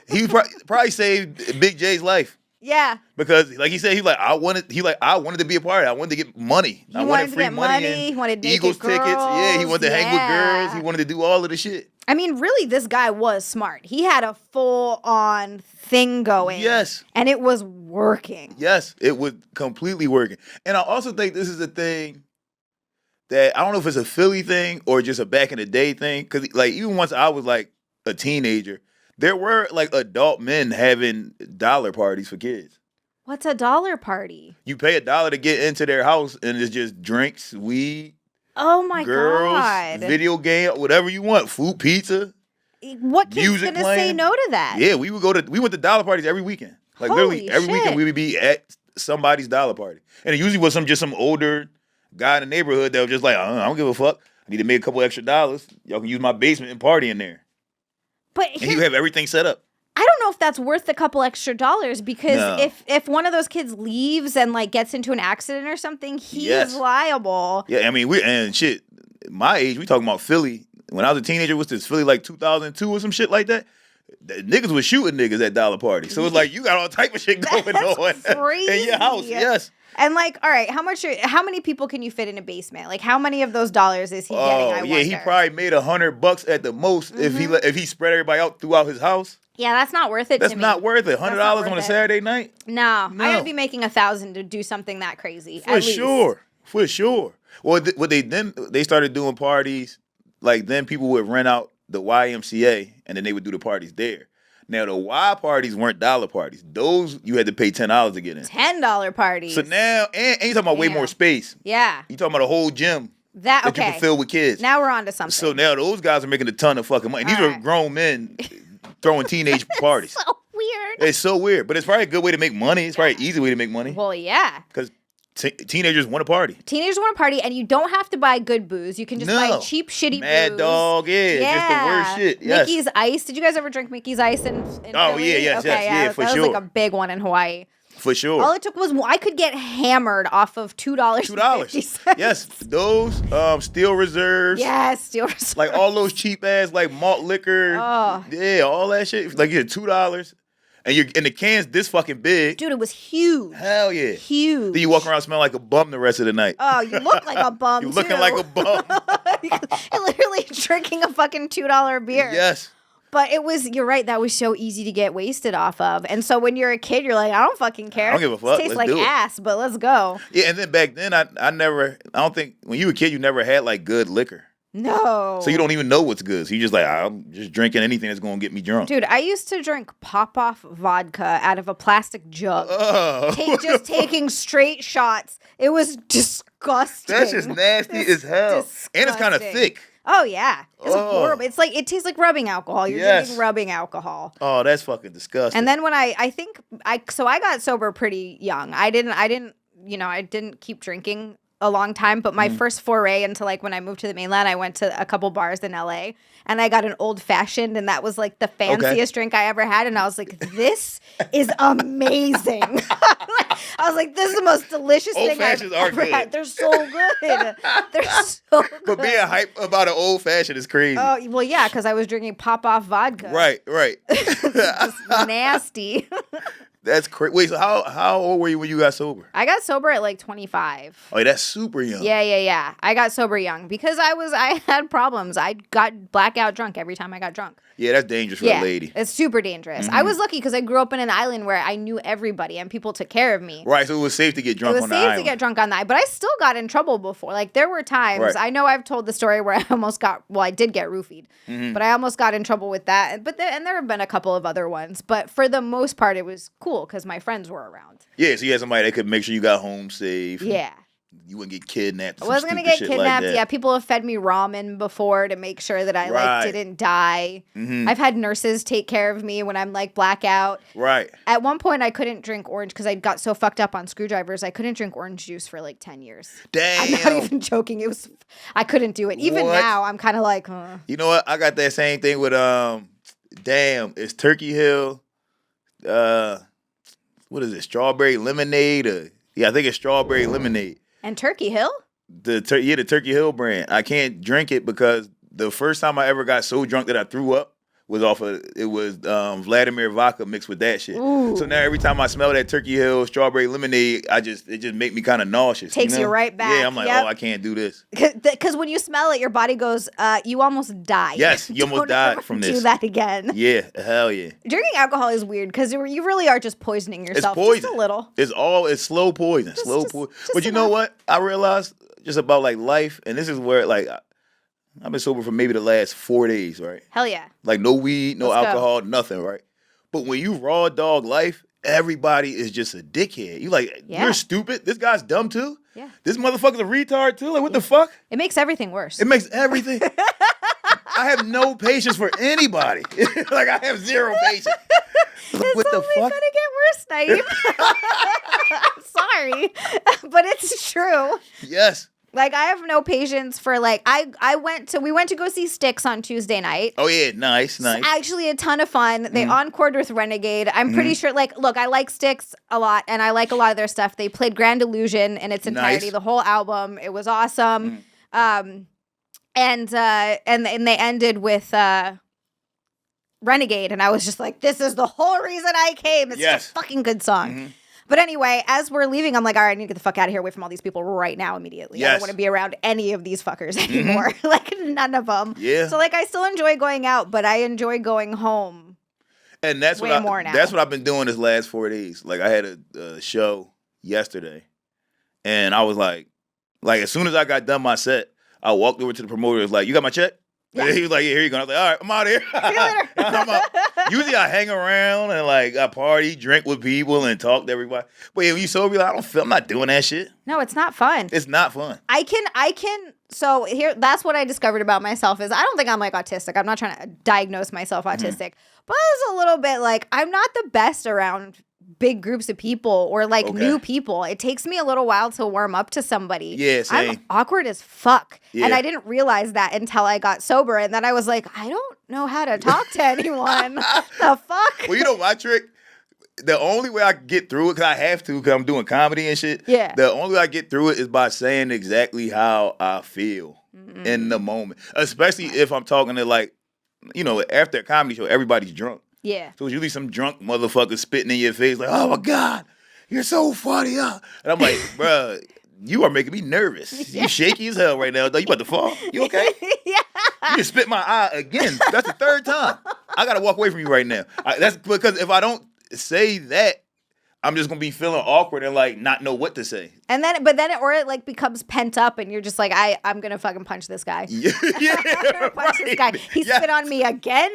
He probably saved Big J's life. yeah. Because, like he said, I wanted to be a part of it. I wanted to get money. I wanted to free get money. money. He wanted naked Eagles tickets. Yeah, he girls. wanted to hang with Yeah. girls. He wanted to do all of the shit. I mean, really, this guy was smart. He had a full-on thing going. Yes. And it was working. Yes, it was completely working. And I also think this is a thing that I don't know if it's a Philly thing or just a back in the day thing. Because, like, even once I was like a teenager, there were like adult men having dollar parties for kids. What's a dollar party? You pay $1 to get into their house, and it's just drinks, weed, Oh my girls, god. video game, whatever you want, food, pizza. What kid's music gonna say playing. no to that? Yeah, we went to dollar parties every weekend. Like literally Holy every shit. weekend we would be at somebody's dollar party. And it usually was some older guy in the neighborhood that was just like, I don't give a fuck. I need to make a couple extra dollars. Y'all can use my basement and party in there. But And you have everything set up. I don't know if that's worth a couple extra dollars because No. if one of those kids leaves and like gets into an accident or something, he's Yes. liable. Yeah, I mean, my age, we talking about Philly. When I was a teenager, was this Philly like 2002 or some shit like that? The niggas was shooting niggas at dollar parties. So it's like, you got all type of shit going on in your house. Yes. And like, all right, how many people can you fit in a basement? Like, how many of those dollars is he getting? I Yeah, he wonder? probably made $100 at the most if he spread everybody out throughout his house. Yeah, that's not worth it That's to me. not worth it. $100 not worth on a it. Saturday night? No, I No. gotta be making 1,000 to do something that crazy. For at least. sure. For sure. Well, they started doing parties, like then people would rent out the YMCA and then they would do the parties there. Now the Y parties weren't dollar parties. Those you had to pay $10 to get in. $10 parties. So now, and you talking about way Yeah. more space. Yeah. You talking about a whole gym That you okay. can fill with kids. Now we're on to something. So now those guys are making a ton of fucking money. These All are right. grown men throwing teenage parties. So weird. It's so weird, but it's probably a good way to make money. It's probably an easy way to make money Well, yeah. because teenagers want to party. Teenagers want to party, and you don't have to buy good booze. You can just buy No. cheap, shitty Mad booze. Dog, yeah, just the worst shit. Yes. Mickey's Ice. Did you guys ever drink Mickey's Ice in Oh, Philly? yeah, yes, okay, yes, yeah, for that sure. was like a big one in Hawaii. For sure. All it took was I could get hammered off of $2.50. $2. Yes, those Steel Reserves. Yes, Steel Reserve. Like all those cheap ass like malt liquor. Oh. Yeah, all that shit. Like you get $2, and the can's this fucking big. Dude, it was huge. Hell yeah. Huge. Then you walk around smelling like a bum the rest of the night. Oh, you look like a bum. You looking too. like a bum. You're literally drinking a fucking $2 beer. Yes. But you're right, that was so easy to get wasted off of. And so when you're a kid, you're like, I don't fucking care. I don't give a fuck. It tastes Let's like do it. ass, but let's go. Yeah, and then back then I don't think when you were a kid you never had like good liquor. No. So you don't even know what's good. So you just like, I'm just drinking anything that's going to get me drunk. Dude, I used to drink pop-off vodka out of a plastic jug. Oh. Just taking straight shots. It was disgusting. That's just nasty as hell. And it's kind of Disgusting. thick. Oh, yeah. It's horrible. It's like, it tastes like rubbing alcohol. You're drinking rubbing alcohol. Oh, that's fucking disgusting. And then when I got sober pretty young. I didn't keep drinking a long time, but my first foray into like when I moved to the mainland, I went to a couple bars in LA and I got an old fashioned, and that was like the fanciest drink I ever had. And I was like, this is amazing. I was like, this is the most delicious thing I've ever had. They're so good. They're so good. But being hype about an old fashioned is crazy. Oh, well, yeah, because I was drinking pop-off vodka. Right. Just nasty. That's crazy. Wait, so how old were you when you got sober? I got sober at like 25. Oh, that's super young. Yeah. I got sober young because I had problems. I got blackout drunk every time I got drunk. Yeah, that's dangerous for a lady. It's super dangerous. I was lucky because I grew up in an island where I knew everybody and people took care of me. Right, so it was safe to get drunk on the island. It was safe to get drunk on the island, but I still got in trouble before. Like there were times, I know I've told the story where I did get roofied, but I almost got in trouble with that. But there have been a couple of other ones, but for the most part, it was cool because my friends were around. Yeah, so you had somebody that could make sure you got home safe. Yeah. You wouldn't get kidnapped. I wasn't gonna get kidnapped. Yeah, people have fed me ramen before to make sure that I didn't die. I've had nurses take care of me when I'm like blackout. Right. At one point, I couldn't drink orange because I got so fucked up on screwdrivers. I couldn't drink orange juice for like 10 years. Damn. I'm not even joking. I couldn't do it. Even now, I'm kind of like, You know what? I got that same thing with it's Turkey Hill. What is it? Strawberry lemonade? I think it's strawberry lemonade. And Turkey Hill? The Turkey Hill brand. I can't drink it because the first time I ever got so drunk that I threw up was Vladimir vodka mixed with that shit. Ooh. So now every time I smell that Turkey Hill strawberry lemonade, it just make me kind of nauseous. Takes you right back. Yeah, I'm like, I can't do this. Because when you smell it, your body goes, you almost died. Yes, you almost died from this. Do that again. Yeah, hell yeah. Drinking alcohol is weird because you really are just poisoning yourself. It's poison. Just a little. It's slow poison. But you know what? I realized just about like life, and this is where like I've been sober for maybe the last 4 days, right? Hell yeah. Like no weed, no alcohol, nothing, right? But when you raw dog life, everybody is just a dickhead. You like, you're stupid. This guy's dumb too. Yeah. This motherfucker's a retard too. Like, what the fuck? It makes everything worse. It makes everything. I have no patience for anybody. Like, I have zero patience. Like, what the fuck? It's only gonna get worse, Naim. I'm sorry, but it's true. Yes. Like, I have no patience for, like, we went to go see Styx on Tuesday night. Oh, yeah, nice. It's actually a ton of fun. They encored with Renegade. I'm pretty sure, like, look, I like Styx a lot, and I like a lot of their stuff. They played Grand Illusion in its entirety, the whole album. It was awesome. And they ended with Renegade, and I was just like, this is the whole reason I came. It's a fucking good song. But anyway, as we're leaving, I'm like, all right, I need to get the fuck out of here, away from all these people right now, immediately. I don't want to be around any of these fuckers anymore. Like, none of them. Yeah. So, like, I still enjoy going out, but I enjoy going home. And that's more now. That's what I've been doing this last 4 days. Like, I had a show yesterday, and I was like, as soon as I got done my set, I walked over to the promoter. Was like, you got my check? Yeah. And he was like, yeah, here you go. I was like, all right, I'm out of here. See you later. I'm out. Usually I hang around and like I party, drink with people, and talk to everybody. But when you sober, I'm not doing that shit. No, it's not fun. It's not fun. I can. So here, that's what I discovered about myself is I don't think I'm like autistic. I'm not trying to diagnose myself autistic, but I was a little bit like I'm not the best around big groups of people or like new people. It takes me a little while to warm up to somebody. Yeah, same. I'm awkward as fuck. Yeah. And I didn't realize that until I got sober. And then I was like, I don't know how to talk to anyone. The fuck? Well, you know my trick? The only way I can get through it, because I have to, because I'm doing comedy and shit. Yeah. The only way I get through it is by saying exactly how I feel in the moment. Especially if I'm talking to like, after a comedy show, everybody's drunk. Yeah. So it's usually some drunk motherfucker spitting in your face like, oh my God, you're so funny. And I'm like, bruh, you are making me nervous. You shaky as hell right now. You about to fall? You okay? Yeah. You just spit my eye again. That's the third time. I got to walk away from you right now. That's because if I don't say that, I'm just gonna be feeling awkward and like not know what to say. And then, it like becomes pent up, and you're just like, I'm gonna fucking punch this guy. Yeah, Punch this guy. He spit on me again.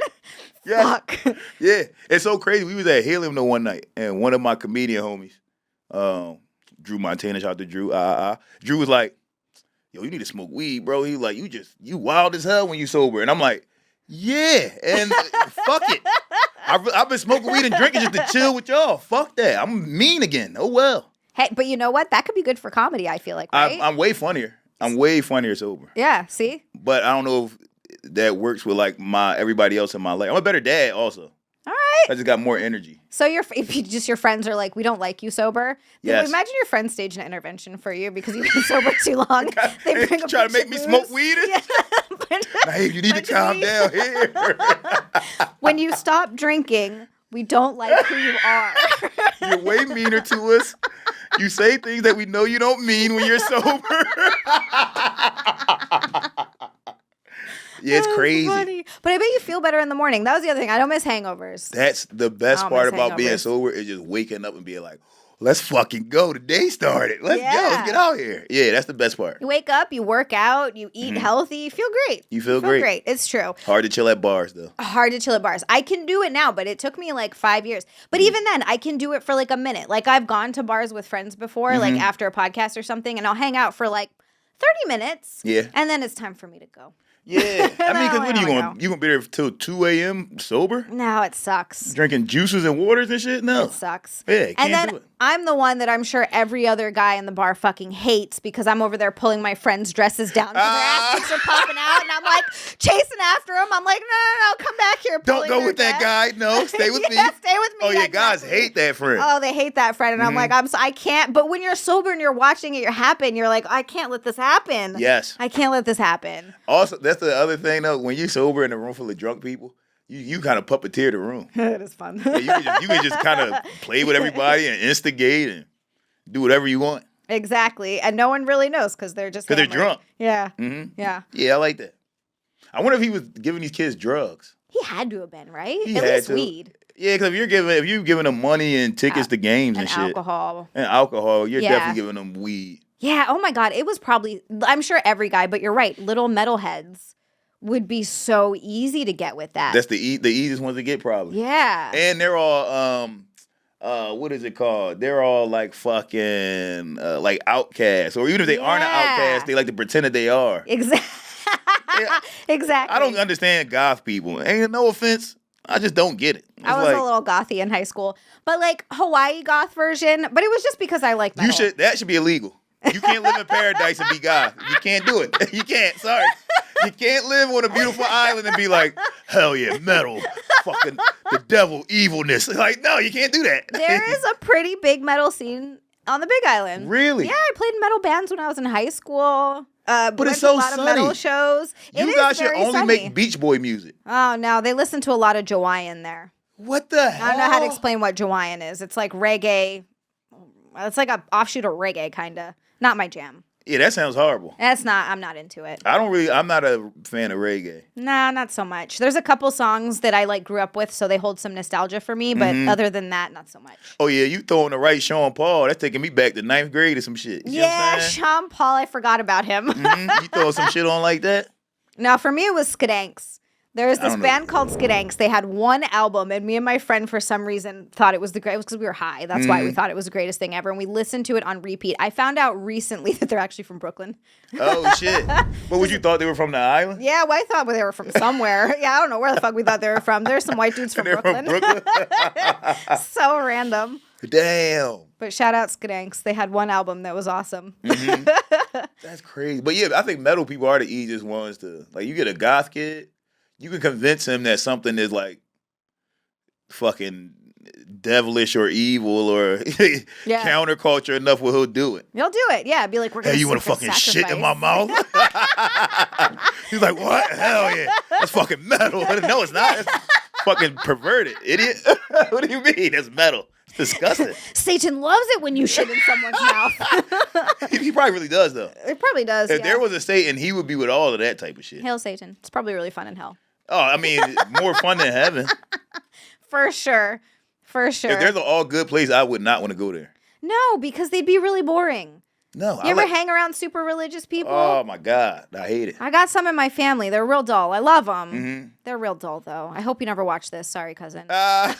Yeah. Fuck. Yeah, it's so crazy. We was at Helium the one night, and one of my comedian homies, Drew Montana, shout out to Drew. Drew was like, "Yo, you need to smoke weed, bro." He was like, "You wild as hell when you sober," and I'm like, "Yeah," and fuck it. I've been smoking weed and drinking just to chill with y'all. Fuck that. I'm mean again. Oh well. Hey, but you know what? That could be good for comedy. I feel like, right? I'm way funnier. I'm way funnier sober. Yeah. See. But I don't know if that works with like everybody else in my life. I'm a better dad also. All right. I just got more energy. So if your friends are like, we don't like you sober. Yes. Imagine your friends stage an intervention for you because you've been sober too long. They bring try to make me smoke weed. Yeah. Naim, you need to calm down here. When you stop drinking, we don't like who you are. You're way meaner to us. You say things that we know you don't mean when you're sober. Yeah, it's crazy. Funny. But I bet you feel better in the morning. That was the other thing. I don't miss hangovers. That's the best part about being hangovers. sober is just waking up and being like, let's fucking go. The day started. Let's go. Yeah. Let's get out here. Yeah, that's the best part. You wake up, you work out, you eat healthy, you feel great. You feel great. It's true. Hard to chill at bars, though. Hard to chill at bars. I can do it now, but it took me like 5 years. But even then, I can do it for like a minute. Like I've gone to bars with friends before, like after a podcast or something, and I'll hang out for like 30 minutes. Yeah. And then it's time for me to go. Yeah. I mean, because what are you No. going? You gonna be there till 2 a.m. sober? No, it sucks. Drinking juices and waters and shit? No. It sucks. Yeah, you and can't then do it. I'm the one that I'm sure every other guy in the bar fucking hates because I'm over there pulling my friends' dresses down because their ass cheeks are popping out, and I'm like chasing after them. I'm like, no, come back here. Don't pulling go their with that dress. guy. No, stay with me. Yeah, stay with me. Oh, yeah, Yeah, guys exactly. hate that friend. Oh, they hate that friend, and I'm like, I can't. But when you're sober and you're watching it happen, you're like, I can't let this happen. Yes. I can't let this happen. Also, that's the other thing, though. When you're sober in a room full of drunk people, you kind of puppeteer the room. It is fun. Yeah, you can just kind of play with everybody and instigate and do whatever you want. Exactly, and no one really knows because they're just Because they're hammered. drunk. Yeah, Mm-hmm. yeah. Yeah, I like that. I wonder if he was giving these kids drugs. He had to have been, right? He At had least to. weed Yeah, because if you're giving them money and tickets to games and, and shit, alcohol. and alcohol, you're Yeah. definitely giving them weed. Yeah. Oh my God. It was probably. I'm sure every guy, but you're right. Little metalheads would be so easy to get with that. That's the easiest ones to get, probably. Yeah. And they're all what is it called? They're all like fucking like outcasts, or even if they aren't an outcast, they like to pretend that they are. Exactly. Yeah. Exactly. I don't understand goth people. Ain't no offense. I just don't get it. It's I was like, a little gothy in high school, but like Hawaii goth version. But it was just because I like metal. that should be illegal. You can't live in paradise and be goth. You can't do it. You can't. Sorry. You can't live on a beautiful island and be like, hell yeah, metal, fucking the devil, evilness. Like, no, you can't do that. There is a pretty big metal scene on the Big Island. Really? Yeah, I played in metal bands when I was in high school. But went it's to so a lot sunny. of metal shows. It You is guys should very only sunny. make Beach Boy music. Oh no, they listen to a lot of Jawaiian there. What the hell? I don't know how to explain what Jawaiian is. It's like reggae. It's like a offshoot of reggae, kinda. Not my jam. Yeah, that sounds horrible. That's not. I'm not into it. I'm not a fan of reggae. Nah, not so much. There's a couple songs that I like grew up with, so they hold some nostalgia for me. But other than that, not so much. Oh yeah, you throwing the right Sean Paul. That's taking me back to 9th grade or some shit. You see what Yeah, I'm saying? Sean Paul. I forgot about him. You throwing some shit on like that? Now, for me, it was Skedanks. There was this don't know. band called Skedanks. They had one album, and me and my friend, for some reason, thought it was the greatest because we were high. That's why we thought it was the greatest thing ever, and we listened to it on repeat. I found out recently that they're actually from Brooklyn. Oh shit! But what, you thought they were from the island? Yeah, well, I thought they were from somewhere. Yeah, I don't know where the fuck we thought they were from. There's some white dudes from They're Brooklyn. from Brooklyn. So random. Damn, But shout out Skedanks. They had one album that was awesome. that's crazy. But yeah, I think metal people are the easiest ones to like. You get a goth kid, you can convince him that something is like fucking devilish or evil or Yeah. counterculture enough where he'll do it. You'll do it. Yeah, be like, we're going Hey, to you want to fucking shit in my mouth? He's like, what? Hell yeah. That's fucking metal. No, it's not. It's fucking perverted, idiot. What do you mean? That's metal. It's disgusting. Satan loves it when you shit in someone's mouth. He probably really does, though. It probably does. If yeah. there was a Satan, he would be with all of that type of shit. Hail Satan. It's probably really fun in hell. Oh, I mean, more fun than heaven. For sure. For sure. If there's an all good place, I would not want to go there. No, because they'd be really boring. No. You ever hang around super religious people? Oh, my God. I hate it. I got some in my family. They're real dull. I love them. Mm-hmm. They're real dull, though. I hope you never watch this. Sorry, cousin. I'm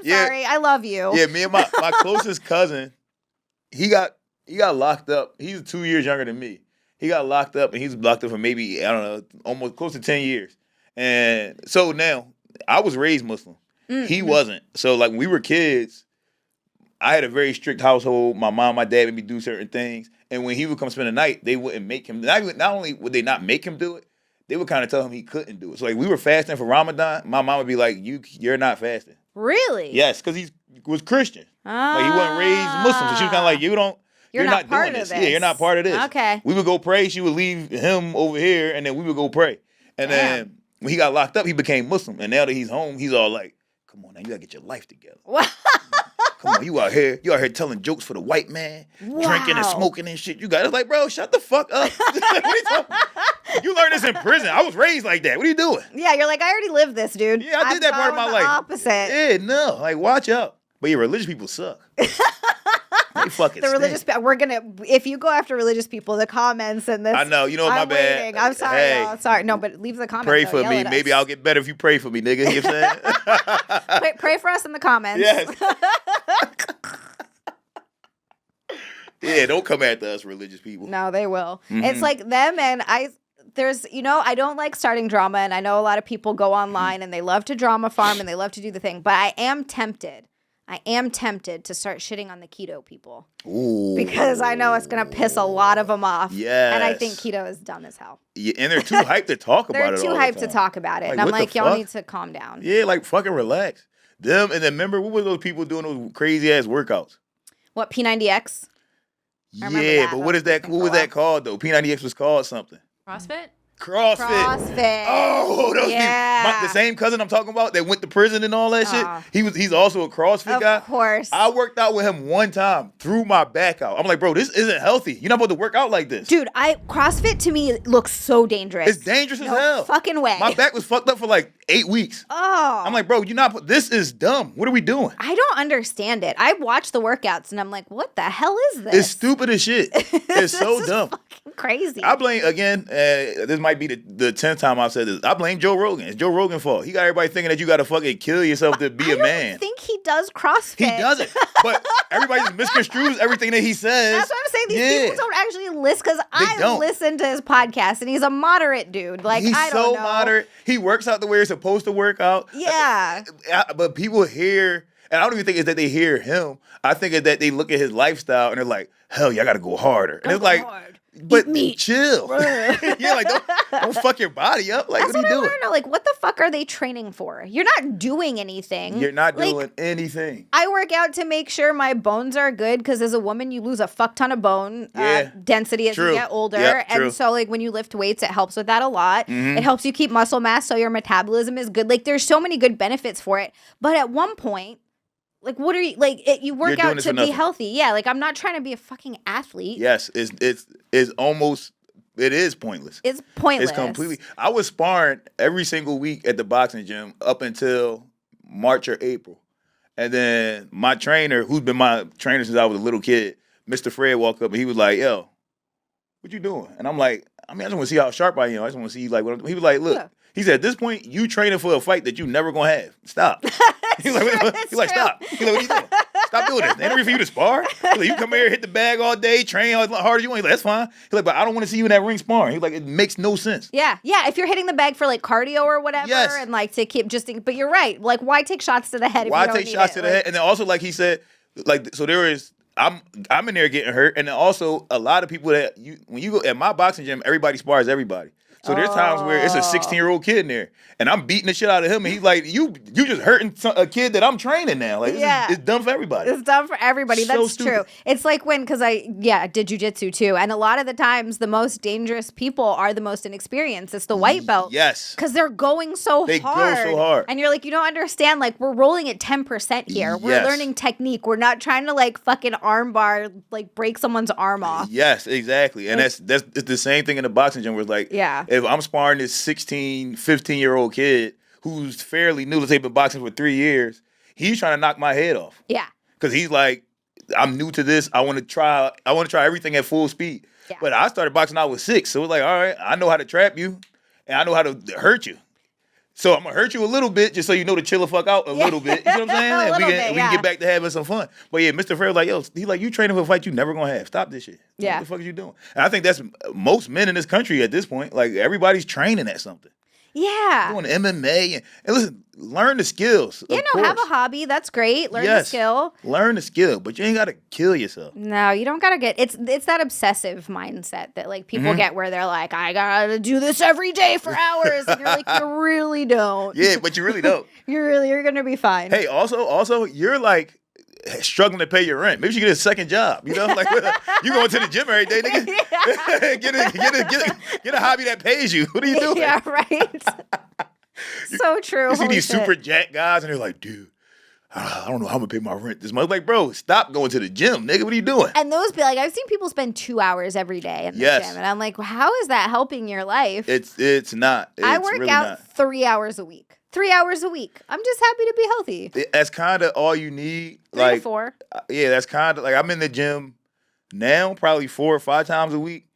Sorry. I love you. Yeah, me and my closest cousin, he got locked up. He's 2 years younger than me. He got locked up, and he's locked up for maybe, I don't know, almost close to 10 years. And so now, I was raised Muslim. Mm-hmm. He wasn't. So, like, when we were kids, I had a very strict household. My mom, my dad made me do certain things. And when he would come spend the night, they wouldn't make him. Not only would they not make him do it, they would kind of tell him he couldn't do it. So, like, we were fasting for Ramadan. My mom would be like, you're not fasting. Really? Yes, because he was Christian. Like, he wasn't raised Muslim. So she was kind of like, you're not part doing of this. Yeah, you're not part of this. Okay. We would go pray. She would leave him over here, and then we would go pray. And then when he got locked up, he became Muslim. And now that he's home, he's all like, come on, now you got to get your life together. Come on, you out here telling jokes for the white man, drinking and smoking and shit. You got it's like, bro, shut the fuck up. What are you talking? You learned this in prison. I was raised like that. What are you doing? Yeah, you're like, I already lived this, dude. Yeah, I did that part of my life. Opposite. Yeah, no, like watch out. But yeah, religious people suck. They fucking The religious stink. we're gonna if you go after religious people, the comments and this. I know, you know my I'm bad. waiting. I'm sorry, Hey. y'all. Sorry, no, but leave the comments. Pray though. for Yell me. at us. Maybe I'll get better if you pray for me, nigga. You know what I'm saying? pray for us in the comments. Yes. Yeah, don't come after us, religious people. No, they will. Mm-hmm. It's like them and I. There's, I don't like starting drama, and I know a lot of people go online and they love to drama farm and they love to do the thing, but I am tempted to start shitting on the keto people. Ooh. Because I know it's going to piss a lot of them off. Yes. And I think keto is dumb as hell. Yeah, and they're too hyped to talk about it. They're too all the hyped to time. talk about it. Like, And I'm what the like, y'all fuck? need to calm down. Yeah, like fucking relax. Them, and then remember, what were those people doing those crazy ass workouts? What, P90X? I remember Yeah, that. but what is that? What was that called though? P90X was called something. CrossFit? CrossFit. Oh, those Yeah. people. The same cousin I'm talking about that went to prison and all that shit. He's also a CrossFit guy. Of course. I worked out with him one time, threw my back out. I'm like, bro, this isn't healthy. You're not supposed to work out like this. Dude, CrossFit to me looks so dangerous. It's dangerous as No hell. fucking way. My back was fucked up for like 8 weeks. Oh. I'm like, bro, this is dumb. What are we doing? I don't understand it. I watch the workouts and I'm like, what the hell is this? It's stupid as shit. It's so dumb. Fucking crazy. I blame, again, this might be the 10th time I've said this. I blame Joe Rogan. It's Joe Rogan's fault. He got everybody thinking that you got to fucking kill yourself to be a man. I think he does CrossFit. He doesn't. But everybody just misconstrues everything that he says. That's what I'm saying. These people don't actually listen because I don't. listen to his podcast and he's a moderate dude. Like, He's I don't so know. moderate. He works out the way he's supposed to work out. Yeah. But people hear, and I don't even think it's that they hear him. I think it's that they look at his lifestyle and they're like, hell, yeah, I got to go harder. And it's like, but chill. Yeah, like don't fuck your body up. Like, That's what are you I doing? want to know. Like, what the fuck are they training for? You're not doing anything. You're not Like, doing anything. I work out to make sure my bones are good because as a woman, you lose a fuck ton of bone density as True. you get older. Yep, and true. so, like, when you lift weights, it helps with that a lot. It helps you keep muscle mass so your metabolism is good. Like, there's so many good benefits for it. But at one point, like, what are you, like, you work You're doing out this to for be nothing. healthy. Yeah, like, I'm not trying to be a fucking athlete. Yes, it's almost, it is pointless. It's pointless. It's completely. I was sparring every single week at the boxing gym up until March or April. And then my trainer, who's been my trainer since I was a little kid, Mr. Fred, walked up and he was like, yo, what you doing? And I'm like, I just want to see how sharp I am. I just want to see, like, what he was like, look. Yeah. He said, at this point, you training for a fight that you never going to have. Stop. He's like, It's he's like, true. stop. He's like, what are you doing? Stop doing this. Ain't it for you to spar? He's like, you come here, hit the bag all day, train as hard as you want. He's like, that's fine. He's like, but I don't want to see you in that ring sparring. He's like, it makes no sense. Yeah. If you're hitting the bag for like cardio or whatever, Yes. and like to keep but you're right. Like, why take shots to the head? If Why you don't take need shots it? to the Like, head? And then also, like he said, like, so there is, I'm in there getting hurt. And then also a lot of people that when you go at my boxing gym, everybody spars everybody. So there's times where it's a 16-year-old kid in there, and I'm beating the shit out of him, and he's like, "You just hurting a kid that I'm training now. Like, it's done for everybody. It's done for everybody. So That's stupid. true. It's like because I did jujitsu too, and a lot of the times the most dangerous people are the most inexperienced. It's the white belts. Yes. Because they're going so They go hard. so hard. And you're like, you don't understand. Like, we're rolling at 10% here. We're Yes. learning technique. We're not trying to like fucking arm bar, like break someone's arm off. Yes, exactly. And it's the same thing in the boxing gym where it's like, Yeah. if I'm sparring this 16, 15-year-old kid who's fairly new, let's say been boxing for 3 years, He's trying to knock my head off. Yeah. Because he's like, I'm new to this. I want to try everything at full speed. Yeah. But I started boxing out with 6. So it's like, all right, I know how to trap you and I know how to hurt you. So I'm gonna hurt you a little bit just so you know to chill the fuck out a little bit. You know what I'm saying? And we can get back to having some fun. But yeah, Mr. Fair was like, yo, he's like, you training for a fight you never gonna have. Stop this shit. Yeah. What the fuck are you doing? And I think that's most men in this country at this point. Like everybody's training at something. Yeah. Doing MMA and listen, learn the skills. You know, have a hobby. That's great. Learn the skill. Learn the skill, but you ain't gotta kill yourself. No, you don't gotta get it's that obsessive mindset that like people get where they're like, I gotta do this every day for hours. And you're like, you really don't. Yeah, but you really don't. You're gonna be fine. Hey, also, you're like struggling to pay your rent. Maybe you should get a second job. You know, like you going to the gym every day, nigga. get a hobby that pays you. What are you doing? Yeah, right. So true. You see Holy these shit. super jack guys, and they're like, dude, I don't know how I'm gonna pay my rent this month. Like, bro, stop going to the gym, nigga. What are you doing? And those be like, I've seen people spend 2 hours every day in the gym, and I'm like, well, how is that helping your life? It's not. It's I work really out not. 3 hours a week. 3 hours a week. I'm just happy to be healthy. That's kind of all you need. 3 like to 4. Yeah, that's kind of like I'm in the gym now probably 4 or 5 times a week,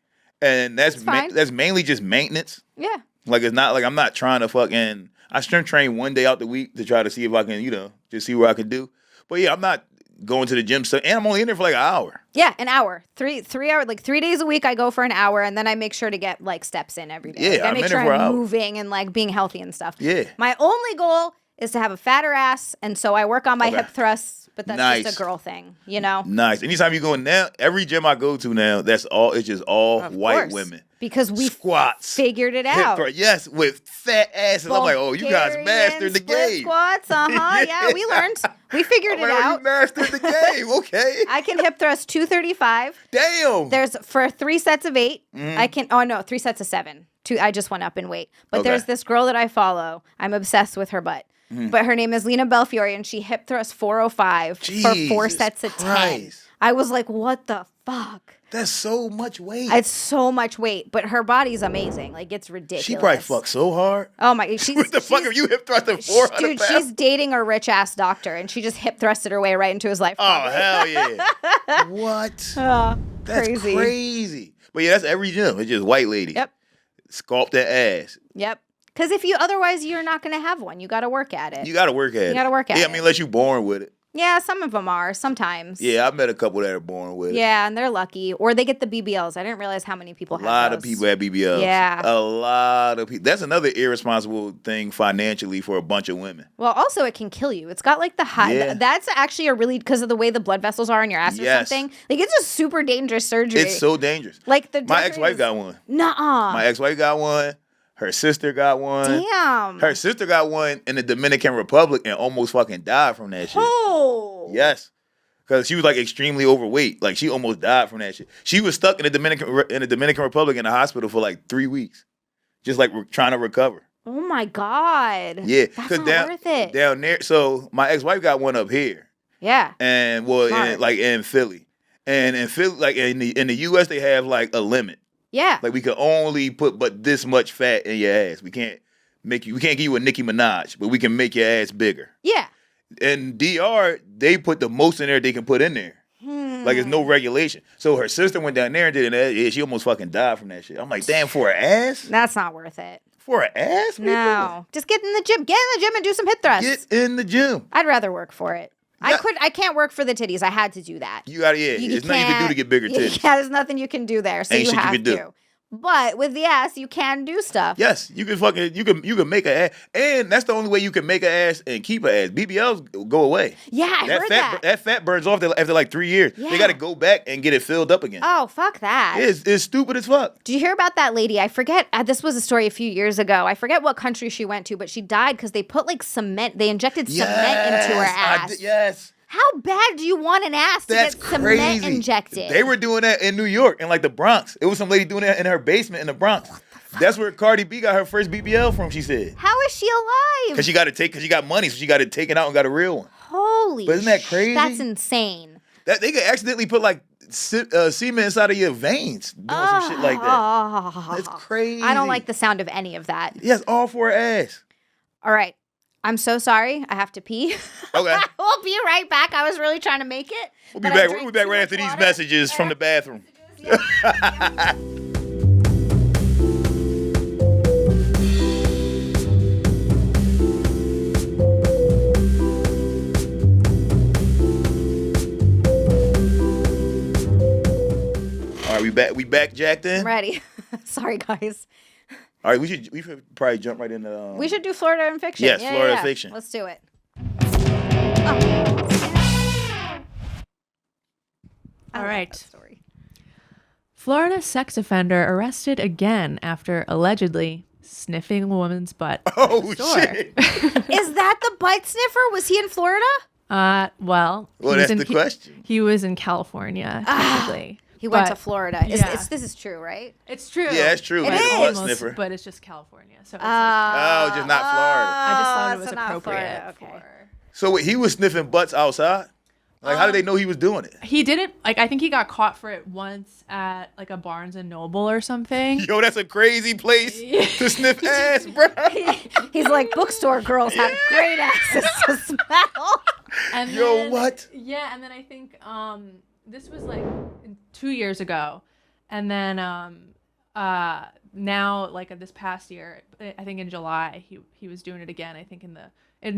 and that's mainly just maintenance. Yeah. Like it's not like I'm not trying to fucking. I strength train one day out the week to try to see if I can, just see what I can do. But yeah, I'm not going to the gym, and I'm only in there for like an hour. Yeah, an hour. 3 hours, like 3 days a week I go for an hour, and then I make sure to get like steps in every day. Yeah, like, I I'm make in sure there for an I'm hour. moving and like being healthy and stuff. Yeah. My only goal is to have a fatter ass, and so I work on my Okay. hip thrusts, but that's Nice. just a girl thing, you know? Nice. Anytime you go in now, every gym I go to now, it's just all Of white course. women. Because we Squats. figured it Hip out. thrust. Yes, with fat asses. I'm like, oh, you guys Bulgarian mastered the split game. Squats, Yeah, we learned. We figured I'm it like, oh, out. you mastered the game. Okay. I can hip thrust 235. Damn. There's for 3 sets of 8. I can. Oh no, 3 sets of 7. I just went up in weight. But Okay. there's this girl that I follow. I'm obsessed with her butt. But her name is Lena Belfiore, and she hip thrusts 405 for 4 Jesus sets of 10. Christ. I was like, what the fuck? That's so much weight. It's so much weight, but her body's amazing. Like it's ridiculous. She probably fucked so hard. Oh my! She's What the fuck are you hip thrusting 400 Dude, pounds? she's dating a rich ass doctor, and she just hip thrusted her way right into his life. Oh, probably. hell yeah. What? That's crazy. crazy. But yeah, that's every gym. It's just white ladies. Yep. Sculpt that ass. Yep. Because otherwise you're not going to have one. You got to work at it. You got to work at it. You gotta work at Yeah, it. I mean, unless you're born with it. Yeah, some of them are. Sometimes. Yeah, I've met a couple that are born with it. Yeah, and they're lucky, or they get the BBLs. I didn't realize how many people A have lot those. of people have BBLs. Yeah. A lot of people. That's another irresponsible thing financially for a bunch of women. Well, also it can kill you. It's got like the high. Yeah. That's actually a really because of the way the blood vessels are in your ass or Yes. something. Like it's a super dangerous surgery. It's so dangerous. like the My doctor ex-wife is- got one. Nuh-uh. My ex-wife got one. Her sister got one. Damn. Her sister got one in the Dominican Republic and almost fucking died from that shit. Oh. Yes. Because she was like extremely overweight. Like she almost died from that shit. She was stuck in the Dominican Republic in the hospital for like 3 weeks. Just like trying to recover. Oh my God. Yeah. That's 'cause not worth it. Down there. So my ex-wife got one up here. Yeah. And Smart. in Philly. And in Philly, like in the US they have like a limit. Yeah. Like we can only put but this much fat in your ass. We can't give you a Nicki Minaj, but we can make your ass bigger. Yeah. In DR, they put the most in there they can put in there. Like there's no regulation. So her sister went down there and did it. Yeah, she almost fucking died from that shit. I'm like, damn, for her ass? That's not worth it. For her ass? What are you No. Just get in the gym. Get in the gym and do some hip doing? thrusts. Get in the gym. I'd rather work for it. Yeah. I can't work for the titties. I had to do that. You gotta, yeah. There's nothing you can do to get bigger titties. Yeah, there's nothing you can do there. So Ain't you shit you have can do. to. But with the ass, you can do stuff. Yes, you can make an ass, and that's the only way you can make an ass and keep an ass. BBLs go away. Yeah, I heard that. That fat burns off after like 3 years. Yeah. They got to go back and get it filled up again. Oh, fuck that. It's stupid as fuck. Did you hear about that lady? I forget. This was a story a few years ago. I forget what country she went to, but she died because they put like cement. They injected cement into her ass. Yes. How bad do you want an ass to That's get cement crazy. injected? They were doing that in New York, in like the Bronx. It was some lady doing that in her basement in the Bronx. That's where Cardi B got her first BBL from, she said. How is she alive? Because she got money, so she got it taken out and got a real one. Holy But isn't that crazy? That's insane. That they could accidentally put like semen inside of your veins doing some shit like that. That's crazy. I don't like the sound of any of that. Yes, all for her ass. All right. I'm so sorry. I have to pee. Okay. We'll be right back. I was really trying to make it. We'll be back right after these messages from the bathroom. All right, we back jacked in? I'm ready. Sorry, guys. All right, we should probably jump right into We should do Florida and fiction. Yes, Florida fiction. Let's do it. All right. Story. Florida sex offender arrested again after allegedly sniffing a woman's butt. Oh, at a store. shit. Is that the butt sniffer? Was he in Florida? Well, That's the question. He was in California, technically. He went to But- Florida. yeah. This is true, right? It's true. Yeah, that's true. It He's a butt is. sniffer. But it's just California. So it's Oh, just not Florida. I just thought it was so not appropriate. Florida, okay. For... So wait, he was sniffing butts outside? Like, how did they know he was doing it? He didn't, I think he got caught for it once at, like, a Barnes & Noble or something. Yo, that's a crazy place to sniff ass, bro. He's like, bookstore girls have great asses to smell. And Yo, then- what? Yeah, and then I think this was, like, 2 years ago. And then now, like, this past year, I think in July, he was doing it again, I think in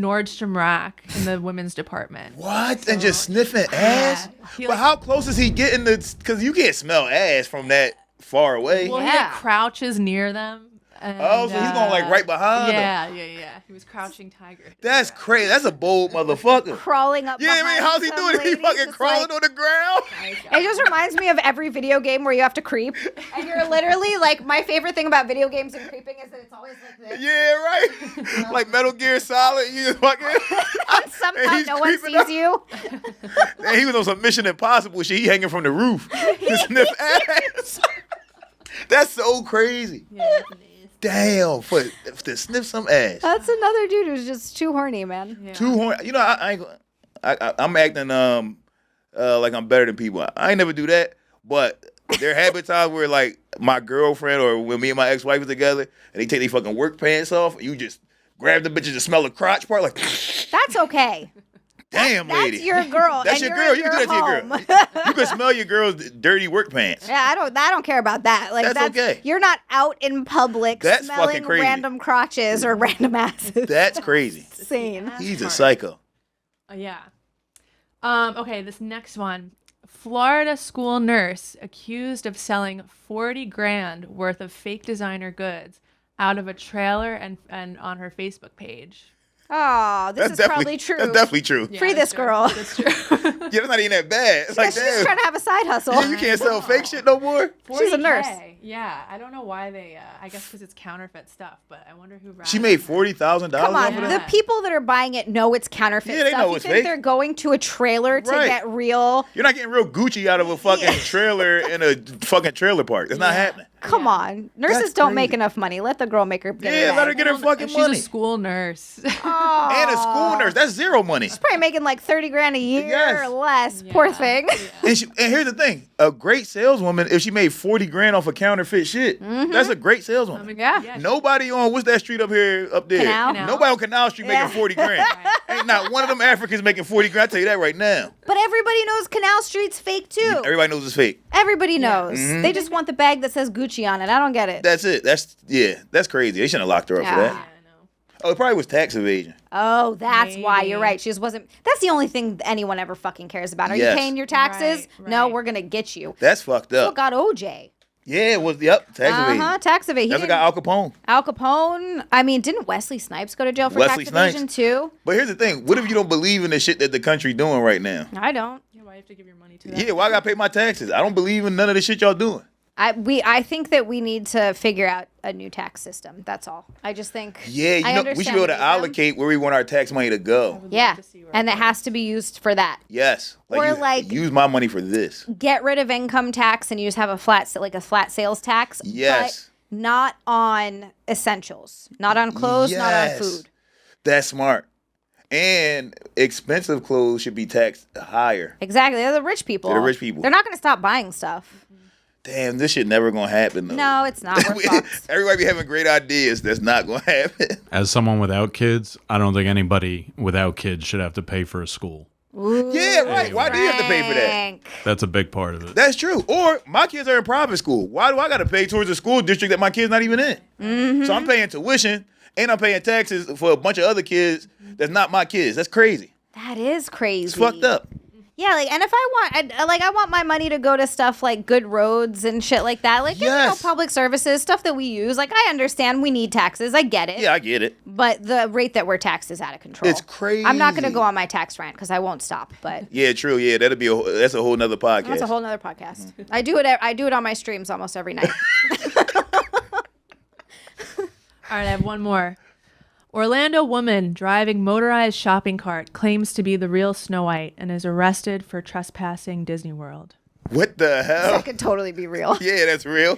Nordstrom Rack in the women's department. What? And just sniffing ass? He, But like- how close is he getting to? Because you can't smell ass from that far away. Well, he Yeah. like crouches near them. And, Oh, so he's going, like, right behind them. Yeah. He was crouching tiger. That's crazy. That's a bold motherfucker. Crawling up. Yeah, I mean, behind how's he some doing it? He ladies, fucking it's crawling like- on the ground? It just reminds me of every video game where you have to creep, and you're literally like. My favorite thing about video games and creeping is that it's always like this. Yeah, right. Like Metal Gear Solid, you just fucking. And somehow he's no one creeping sees you. And he was on some Mission Impossible shit. He hanging from the roof to sniff ass. That's so crazy. Yeah, Damn, to sniff some ass. That's another dude who's just too horny, man. yeah. Too horny. You know, I'm acting like I'm better than people. I ain't never do that, but there have been times where like my girlfriend or when me and my ex-wife was together and they take their fucking work pants off, and you just grab the bitches to smell the crotch part, like, That's okay. damn, lady. That's your girl. That's and your you're girl. in You can do that to your home. girl. You can smell your girl's dirty work pants. Yeah, I don't care about that. Like That's okay. You're not out in public That's smelling fucking crazy. random crotches or random asses. That's crazy. insane. He's a psycho. Yeah. Okay, this next one. Florida school nurse accused of selling 40 grand worth of fake designer goods out of a trailer and on her Facebook page. Oh, this is probably true. That's definitely true. Free this girl. That's true. Yeah, that's not even that bad. It's Yeah, like, she's just damn. trying to have a side hustle. Yeah, you can't sell fake shit no more. She's a nurse. 40K. Yeah, I don't know why they. I guess because it's counterfeit stuff, but I wonder who. She made $40,000 Come off on, of the that. people that are buying it know it's counterfeit Yeah, they stuff. know You it's think fake. they're going to a trailer to Right. get real? You're not getting real Gucci out of a fucking trailer in a fucking trailer park. That's not happening. Come on, nurses That's don't make crazy. enough money. Let the girl make her. Get Yeah, her let her bag. get her fucking She's money. a school nurse. And a school nurse. That's zero money. She's probably making like 30 grand a year Yes. or less. Poor thing. And here's the thing: a great saleswoman, if she made 40 grand off of counterfeit shit, that's a great saleswoman. Yeah. Nobody on what's that street up there? Canal? Nobody on Canal Street Yeah. making 40 grand. Ain't not one of them Africans making 40 grand. I tell you that right now. But everybody knows Canal Street's fake too. Everybody knows it's fake. Everybody knows. Mm-hmm. They just want the bag that says Gucci on it. I don't get it. That's it. That's crazy. They shouldn't have locked her up for Yeah. that. Oh, it probably was tax evasion. Oh, that's why you're Maybe. right. She just wasn't. That's the only thing anyone ever fucking cares about. Are Yes. you paying your taxes? Right, No, right. we're gonna get you. That's fucked What up. got OJ? Yeah, it was tax evasion. Tax evasion. That's what got Al Capone. Al Capone. I mean, didn't Wesley Snipes go to jail for Wesley tax evasion Snipes. too? But here's the thing: what if you don't believe in the shit that the country doing right now? I don't. Yeah, why you have to give your money to that? Yeah, why I gotta pay my taxes? I don't believe in none of the shit y'all doing. I think that we need to figure out a new tax system. That's all. I just think. Yeah, I you know, we should be able to understand them. allocate where we want our tax money to go. Yeah, to see where and it it has to be used for that. Yes. Or you- like- use my money for this. Get rid of income tax and you just have a flat sales tax. Yes. But not on essentials, not on clothes, not on Yes. food. That's smart. And expensive clothes should be taxed higher. Exactly. They're the rich people. They're the rich people. They're not going to stop buying stuff. Damn, this shit never gonna happen though. No, it's not. We're fucked. Everybody be having great ideas. That's not gonna happen. As someone without kids, I don't think anybody without kids should have to pay for a school. Ooh, Yeah, right. Why do you have to pay for that? Frank. That's a big part of it. That's true. Or my kids are in private school. Why do I got to pay towards a school district that my kid's not even in? Mm-hmm. So I'm paying tuition and I'm paying taxes for a bunch of other kids that's not my kids. That's crazy. That is crazy. It's fucked up. Yeah, like, and if I want my money to go to stuff like good roads and shit like that, like, Yes. public services, stuff that we use. Like, I understand we need taxes. I get it. Yeah, I get it. But the rate that we're taxed is out of control. It's crazy. I'm not going to go on my tax rant because I won't stop. But Yeah, true. Yeah, that's a whole nother podcast. that's a whole nother podcast. I do it on my streams almost every night. All right, I have one more. Orlando woman driving motorized shopping cart claims to be the real Snow White and is arrested for trespassing Disney World. What the hell? That could totally be real. Yeah, that's real.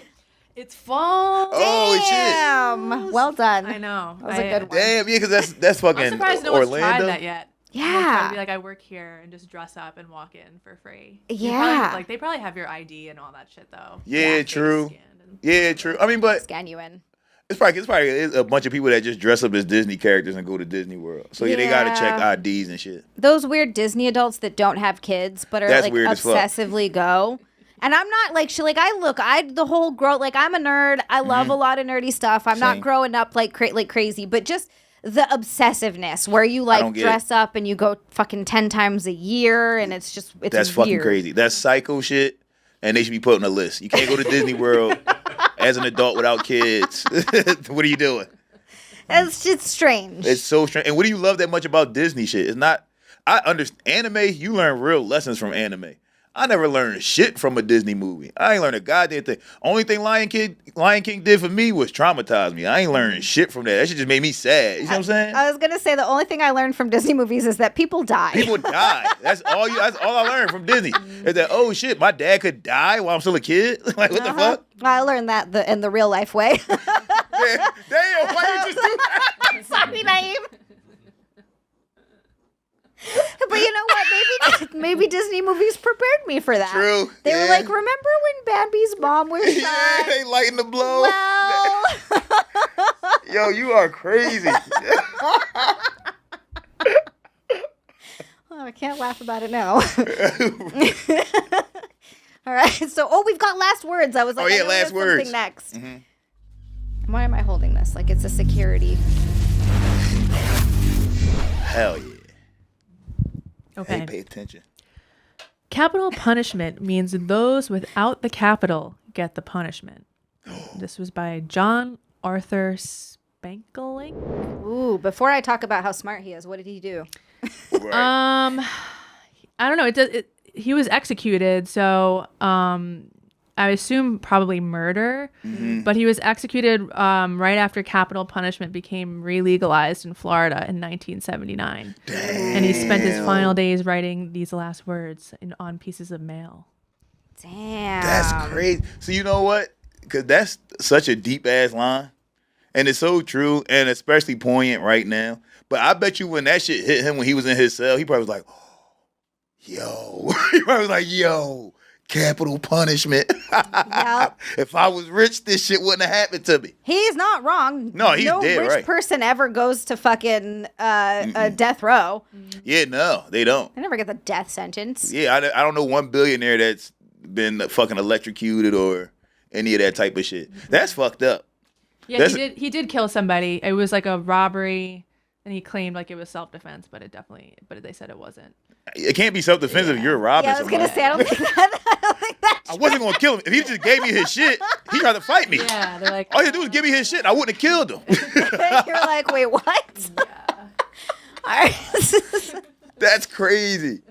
It's fall. Oh shit! Damn. Well done. I know. That was a good one. Damn, yeah, because that's fucking I'm surprised no one's tried Orlando. that yet. Yeah. No one's tried to be like, I work here and just dress up and walk in for free. You Yeah. probably, they probably have your ID and all that shit though. Yeah, Face true. scanned and- Yeah, true. I mean, but Scan you in. it's probably a bunch of people that just dress up as Disney characters and go to Disney World. So yeah, they gotta check Yeah. IDs and shit. Those weird Disney adults that don't have kids but are That's like weird as fuck. obsessively go. And I'm not like the whole like I'm a nerd. I love a lot of nerdy stuff. I'm not Same. growing up like crazy, but just the obsessiveness where you like don't get dress up and you go fucking 10 times a year and it's That's fucking weird. crazy. That's psycho shit, and they should be put on a list. You can't go to Disney World as an adult without kids. What are you doing? It's just strange. It's so strange. And what do you love that much about Disney shit? It's not. I understand anime. You learn real lessons from anime. I never learned shit from a Disney movie. I ain't learned a goddamn thing. Only thing Lion King did for me was traumatize me. I ain't learning shit from that. That shit just made me sad. You know what I'm saying? I was gonna say the only thing I learned from Disney movies is that people die. People die. That's all I learned from Disney. Is that, oh shit, my dad could die while I'm still a kid? Like, what the fuck? I learned that in the real life way. Damn, why you just do that? Sorry, Naim. But you know what? Maybe Disney movies prepared me for that. True, They were yeah. like, remember when Bambi's mom was Yeah, shot? they lighten the blow. Well, Yo, you are crazy. oh, I can't laugh about it now. All right. So, we've got last words. I was like, Oh, yeah, I know last there's words. something next. Why am I holding this? Like it's a security. Hell yeah. Okay. Hey, pay attention. Capital punishment means those without the capital get the punishment. This was by John Arthur Spankling. Ooh, before I talk about how smart he is, what did he do? Right. I don't know. He was executed, so I assume probably murder. But he was executed right after capital punishment became re-legalized in Florida in 1979. And he spent his final days writing these last words on pieces of mail. Damn. That's crazy. So you know what? Because that's such a deep ass line, and it's so true, and especially poignant right now. But I bet you when that shit hit him when he was in his cell, he probably was like, oh, "Yo," he probably was like, "Yo, capital punishment." Yep. If I was rich, this shit wouldn't have happened to me. He's not wrong. No, he's no dead rich right. person ever goes to fucking a death row. Yeah, no, they don't. I never get the death sentence. Yeah, I don't know one billionaire that's been fucking electrocuted or any of that type of shit. That's fucked up. Yeah, he did kill somebody. It was like a robbery, and he claimed like it was self-defense, but but they said it wasn't. It can't be self-defense if you're robbing Yeah, I was gonna somebody. say I don't think that. I wasn't gonna kill him. If he just gave me his shit, he tried to fight me. Yeah, they're like, All he had to do was give me his shit. I wouldn't have killed him. You're like, wait, what? All right. That's crazy.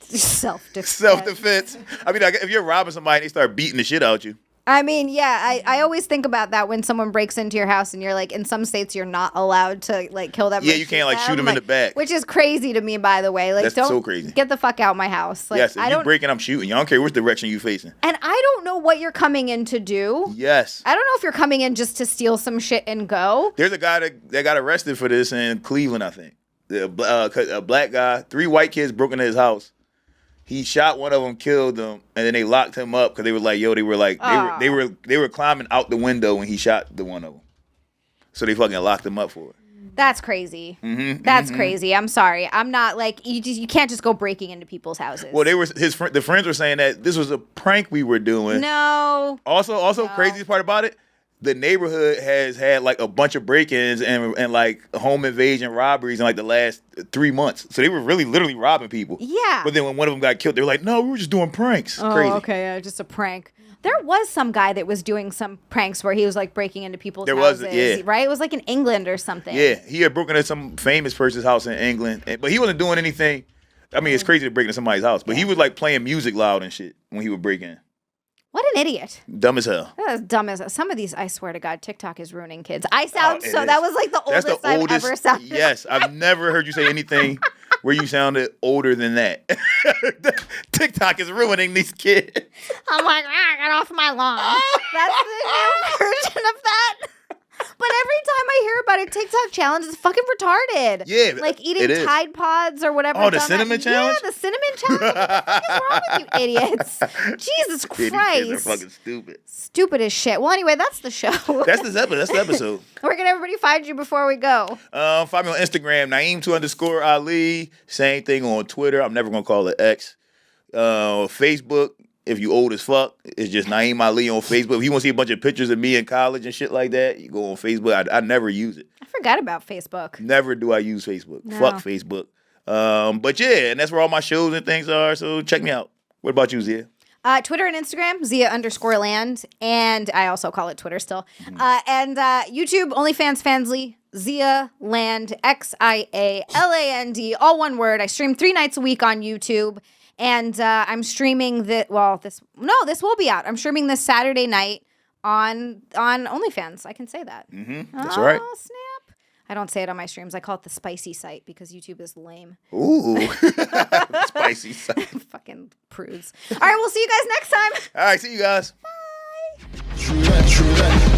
Self-defense. Self-defense. I mean, like, if you're robbing somebody and they start beating the shit out you. I mean, yeah, I always think about that when someone breaks into your house and you're like, in some states you're not allowed to like kill them. Yeah, or you can't, like, shoot them in the back. which is crazy to me, by the way. Like, That's don't so crazy. get the fuck out of my house. Like, Yes, if I you don't, breaking, I'm shooting you. I don't care which direction you facing. and I don't know what you're coming in to do. Yes. I don't know if you're coming in just to steal some shit and go. There's a guy that got arrested for this in Cleveland, I think. A black guy, 3 white kids broke into his house. He shot one of them, killed them, and then they locked him up because they were like, yo, they were climbing out the window when he shot the one of them. So they fucking locked him up for it. That's crazy. That's crazy. I'm sorry. I'm not like you can't just go breaking into people's houses. Well, the friends were saying that this was a prank we were doing. No. Also, craziest part about it, the neighborhood has had like a bunch of break-ins and like home invasion robberies in like the last 3 months. So they were really literally robbing people. Yeah. But then when one of them got killed, they were like, "No, we were just doing pranks." Oh, Crazy. okay, just a prank. There was some guy that was doing some pranks where he was like breaking into people's houses. Right? It was like in England or something. Yeah, he had broken into some famous person's house in England, but he wasn't doing anything. I mean, it's crazy to break into somebody's house, but he was like playing music loud and shit when he would break in. What an idiot. Dumb as hell. That's dumb as some of these, I swear to God, TikTok is ruining kids. I sound that was like the oldest I've ever sounded. Yes, I've never heard you say anything where you sounded older than that. TikTok is ruining these kids. I'm like, get off my lawn. That's the new version of that. But every time I hear about a TikTok challenge, it's fucking retarded. Yeah, like eating Tide Pods or whatever. Oh, the cinnamon challenge? Yeah, the cinnamon challenge. What the fuck is wrong with you idiots? Jesus Christ. Kids are fucking stupid. Stupid as shit. Well, anyway, that's the show. That's the episode. Where can everybody find you before we go? Find me on Instagram, Naim2_Ali. Same thing on Twitter. I'm never going to call it X. Facebook. If you old as fuck, it's just Naim Ali on Facebook. If you want to see a bunch of pictures of me in college and shit like that, you go on Facebook. I never use it. I forgot about Facebook. Never do I use Facebook. No. Fuck Facebook. But yeah, and that's where all my shows and things are. So check me out. What about you, Zia? Twitter and Instagram, Zia_land. And I also call it Twitter still. And YouTube, OnlyFans Fansly, Zia Land, XIALAND, all one word. I stream 3 nights a week on YouTube. And I'm streaming this will be out. I'm streaming this Saturday night on OnlyFans. I can say that. That's right. Oh, snap. I don't say it on my streams. I call it the spicy site because YouTube is lame. Ooh. Spicy site. Fucking prudes. All right, we'll see you guys next time. All right, see you guys. Bye. True that, true that.